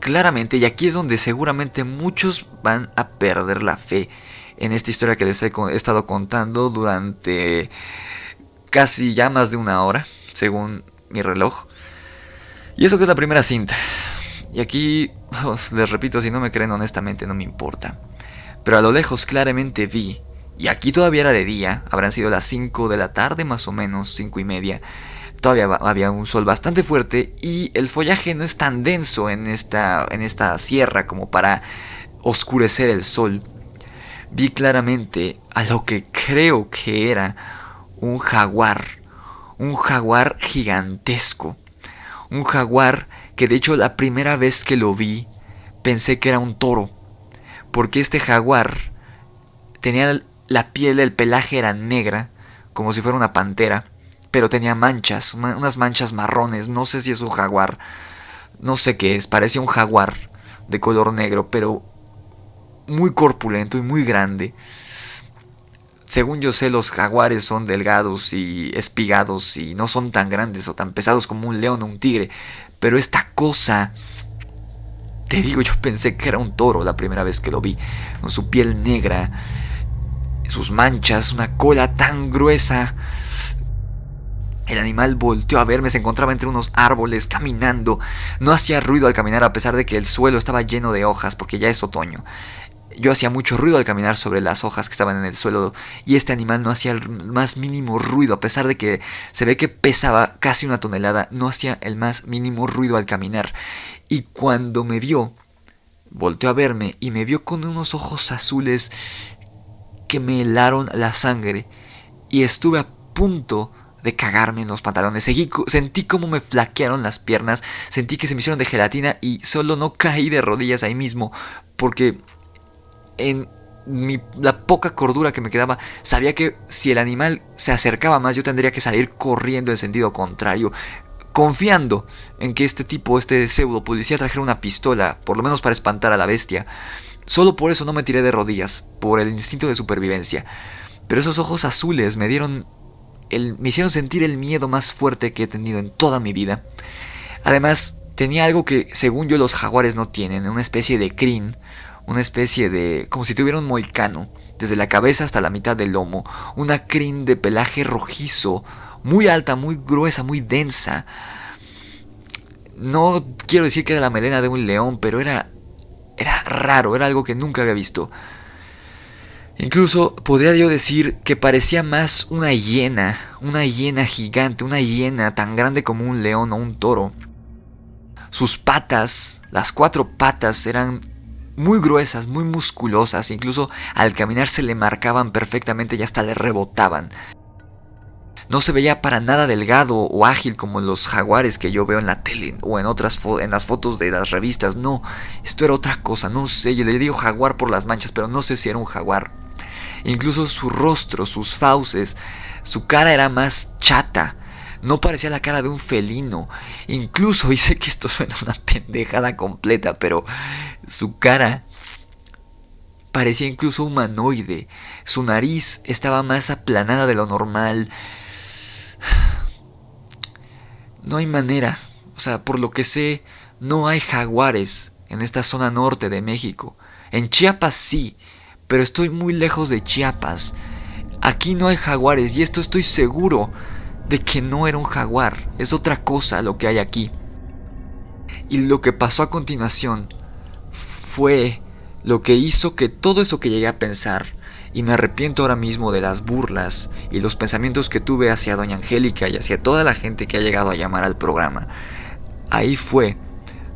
claramente, y aquí es donde seguramente muchos van a perder la fe en esta historia que les he estado contando durante casi ya más de una hora, según mi reloj. Y eso que es la primera cinta. Y aquí, les repito, si no me creen honestamente no me importa. Pero a lo lejos claramente vi, y aquí todavía era de día, habrán sido las 5 de la tarde más o menos, 5:30. Todavía había un sol bastante fuerte y el follaje no es tan denso en esta sierra como para oscurecer el sol. Vi claramente a lo que creo que era un jaguar gigantesco. Un jaguar que de hecho la primera vez que lo vi pensé que era un toro, porque este jaguar tenía la piel, el pelaje era negra, como si fuera una pantera, pero tenía manchas, unas manchas marrones. No sé si es un jaguar, no sé qué es, parecía un jaguar de color negro, pero muy corpulento y muy grande. Según yo sé, los jaguares son delgados y espigados y no son tan grandes o tan pesados como un león o un tigre. Pero esta cosa, te digo, yo pensé que era un toro la primera vez que lo vi. Con su piel negra, sus manchas, una cola tan gruesa. El animal volteó a verme, se encontraba entre unos árboles caminando. No hacía ruido al caminar a pesar de que el suelo estaba lleno de hojas porque ya es otoño. Yo hacía mucho ruido al caminar sobre las hojas que estaban en el suelo y este animal no hacía el más mínimo ruido, a pesar de que se ve que pesaba casi 1 tonelada, no hacía el más mínimo ruido al caminar. Y cuando me vio, volteó a verme y me vio con unos ojos azules que me helaron la sangre y estuve a punto de cagarme en los pantalones. Sentí como me flaquearon las piernas, sentí que se me hicieron de gelatina y solo no caí de rodillas ahí mismo porque en la poca cordura que me quedaba, sabía que si el animal se acercaba más, yo tendría que salir corriendo en sentido contrario, confiando en que este pseudo policía trajera una pistola, por lo menos para espantar a la bestia. Solo por eso no me tiré de rodillas, por el instinto de supervivencia. Pero esos ojos azules me hicieron sentir el miedo más fuerte que he tenido en toda mi vida. Además, tenía algo que, según yo, los jaguares no tienen, una especie de crin. Una especie de... como si tuviera un moicano, desde la cabeza hasta la mitad del lomo. Una crin de pelaje rojizo, muy alta, muy gruesa, muy densa. No quiero decir que era la melena de un león, pero era raro, era algo que nunca había visto. Incluso podría yo decir que parecía más una hiena gigante, una hiena tan grande como un león o un toro. Sus patas, las 4 patas, eran muy gruesas, muy musculosas, incluso al caminar se le marcaban perfectamente y hasta le rebotaban. No se veía para nada delgado o ágil como los jaguares que yo veo en la tele o en las fotos de las revistas. No, esto era otra cosa, no sé, yo le digo jaguar por las manchas, pero no sé si era un jaguar. Incluso su rostro, sus fauces, su cara era más chata. No parecía la cara de un felino. Incluso, y sé que esto suena una pendejada completa, pero su cara parecía incluso humanoide. Su nariz estaba más aplanada de lo normal. No hay manera. O sea, por lo que sé, no hay jaguares en esta zona norte de México. En Chiapas sí, pero estoy muy lejos de Chiapas. Aquí no hay jaguares y esto estoy seguro de que no era un jaguar, es otra cosa lo que hay aquí. Y lo que pasó a continuación fue lo que hizo que todo eso que llegué a pensar, y me arrepiento ahora mismo de las burlas y los pensamientos que tuve hacia doña Angélica y hacia toda la gente que ha llegado a llamar al programa. Ahí fue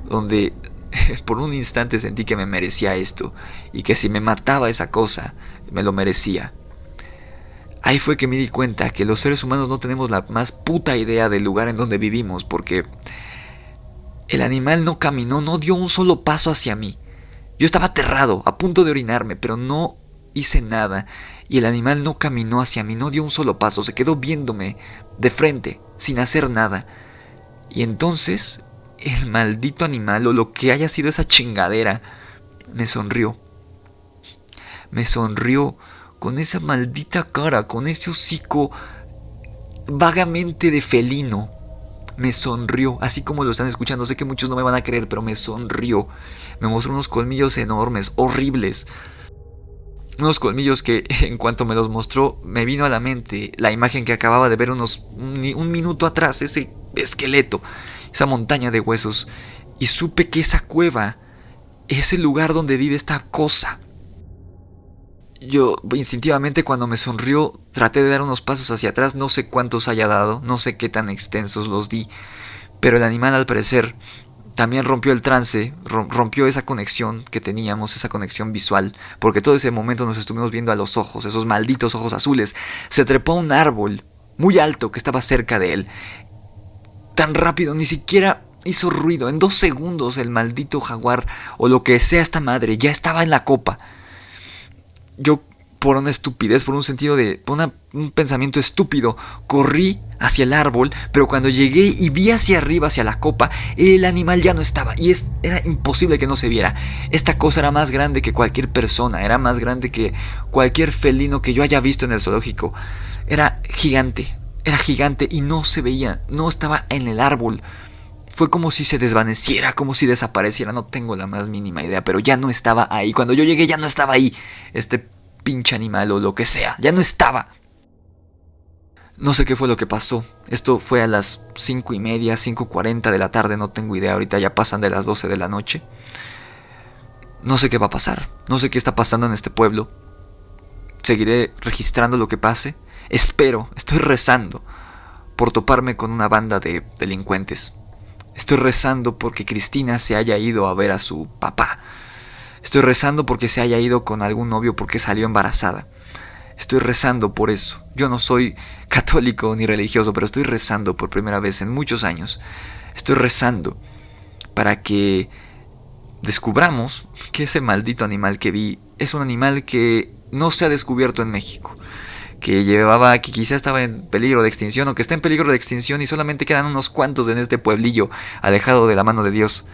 donde por un instante sentí que me merecía esto y que si me mataba esa cosa, me lo merecía. Ahí fue que me di cuenta que los seres humanos no tenemos la más puta idea del lugar en donde vivimos, porque el animal no caminó, no dio un solo paso hacia mí. Yo estaba aterrado, a punto de orinarme, pero no hice nada, y el animal no caminó hacia mí, no dio un solo paso, se quedó viéndome de frente, sin hacer nada. Y entonces, el maldito animal, o lo que haya sido esa chingadera, me sonrió. Me sonrió con esa maldita cara, con ese hocico vagamente de felino. Me sonrió, así como lo están escuchando. Sé que muchos no me van a creer, pero me sonrió. Me mostró unos colmillos enormes, horribles. Unos colmillos que en cuanto me los mostró, me vino a la mente la imagen que acababa de ver un minuto atrás, ese esqueleto, esa montaña de huesos. Y supe que esa cueva es el lugar donde vive esta cosa. Yo instintivamente cuando me sonrió traté de dar unos pasos hacia atrás, no sé cuántos haya dado, no sé qué tan extensos los di, pero el animal al parecer también rompió el trance, rompió esa conexión que teníamos, esa conexión visual, porque todo ese momento nos estuvimos viendo a los ojos, esos malditos ojos azules. Se trepó a un árbol muy alto que estaba cerca de él, tan rápido, ni siquiera hizo ruido. En 2 segundos el maldito jaguar, o lo que sea esta madre, ya estaba en la copa. Yo, por una estupidez, por un pensamiento estúpido, corrí hacia el árbol, pero cuando llegué y vi hacia arriba, hacia la copa, el animal ya no estaba, y era imposible que no se viera. Esta cosa era más grande que cualquier persona, era más grande que cualquier felino que yo haya visto en el zoológico. Era gigante y no se veía, no estaba en el árbol. Fue como si se desvaneciera, como si desapareciera, no tengo la más mínima idea, pero ya no estaba ahí. Cuando yo llegué ya no estaba ahí, este pinche animal o lo que sea, ya no estaba. No sé qué fue lo que pasó. Esto fue a las 5:30, 5:40 de la tarde, no tengo idea, ahorita ya pasan de las 12 de la noche. No sé qué va a pasar, no sé qué está pasando en este pueblo. Seguiré registrando lo que pase. Estoy rezando por toparme con una banda de delincuentes. Estoy rezando porque Cristina se haya ido a ver a su papá. Estoy rezando porque se haya ido con algún novio porque salió embarazada. Estoy rezando por eso. Yo no soy católico ni religioso, pero estoy rezando por primera vez en muchos años. Estoy rezando para que descubramos que ese maldito animal que vi es un animal que no se ha descubierto en México, que quizá estaba en peligro de extinción o que está en peligro de extinción y solamente quedan unos cuantos en este pueblillo alejado de la mano de Dios.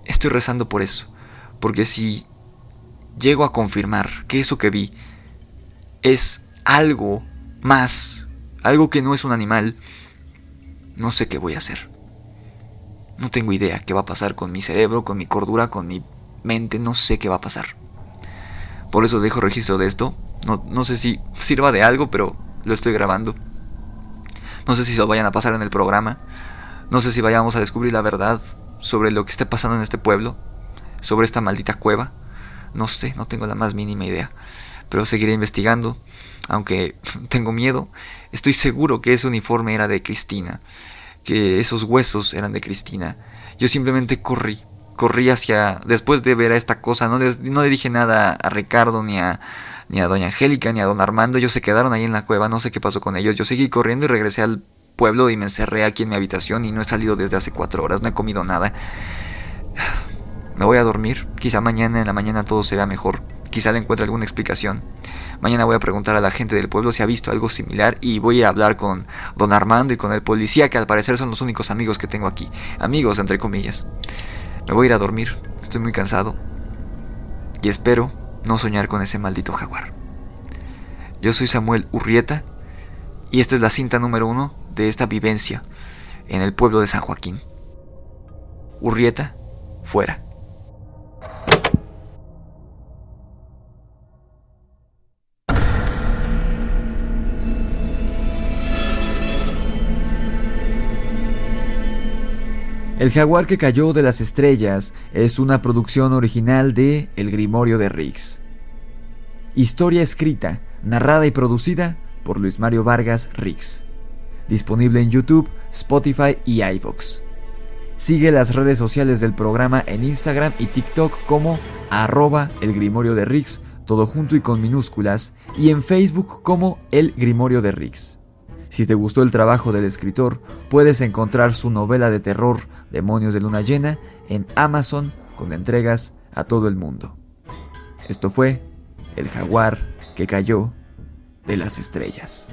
Estoy rezando por eso, porque si llego a confirmar que eso que vi es algo más, algo que no es un animal, no sé qué voy a hacer. No tengo idea qué va a pasar con mi cerebro, con mi cordura, con mi mente, no sé qué va a pasar. Por eso dejo registro de esto. No sé si sirva de algo, pero lo estoy grabando. No sé si lo vayan a pasar en el programa. No sé si vayamos a descubrir la verdad sobre lo que está pasando en este pueblo, sobre esta maldita cueva. No sé, no tengo la más mínima idea. Pero seguiré investigando, aunque tengo miedo. Estoy seguro que ese uniforme era de Cristina, que esos huesos eran de Cristina. Yo simplemente corrí hacia... Después de ver a esta cosa, no le dije nada a Ricardo, ni a doña Angélica, ni a don Armando. Ellos se quedaron ahí en la cueva, no sé qué pasó con ellos. Yo seguí corriendo y regresé al pueblo y me encerré aquí en mi habitación y no he salido desde hace 4 horas, no he comido nada. Me voy a dormir, quizá mañana en la mañana todo será mejor, quizá le encuentre alguna explicación. Mañana voy a preguntar a la gente del pueblo si ha visto algo similar y voy a hablar con don Armando y con el policía, que al parecer son los únicos amigos que tengo aquí. Amigos, entre comillas. Me voy a ir a dormir, estoy muy cansado y espero no soñar con ese maldito jaguar. Yo soy Samuel Urrieta y esta es la cinta número 1 de esta vivencia en el pueblo de San Joaquín. Urrieta, fuera. El jaguar que cayó de las estrellas es una producción original de El Grimorio de Riggs. Historia escrita, narrada y producida por Luis Mario Vargas Riggs. Disponible en YouTube, Spotify y iVoox. Sigue las redes sociales del programa en Instagram y TikTok como @El Grimorio de Riggs, todo junto y con minúsculas, y en Facebook como El Grimorio de Riggs. Si te gustó el trabajo del escritor, puedes encontrar su novela de terror Demonios de Luna Llena en Amazon con entregas a todo el mundo. Esto fue El jaguar que cayó de las estrellas.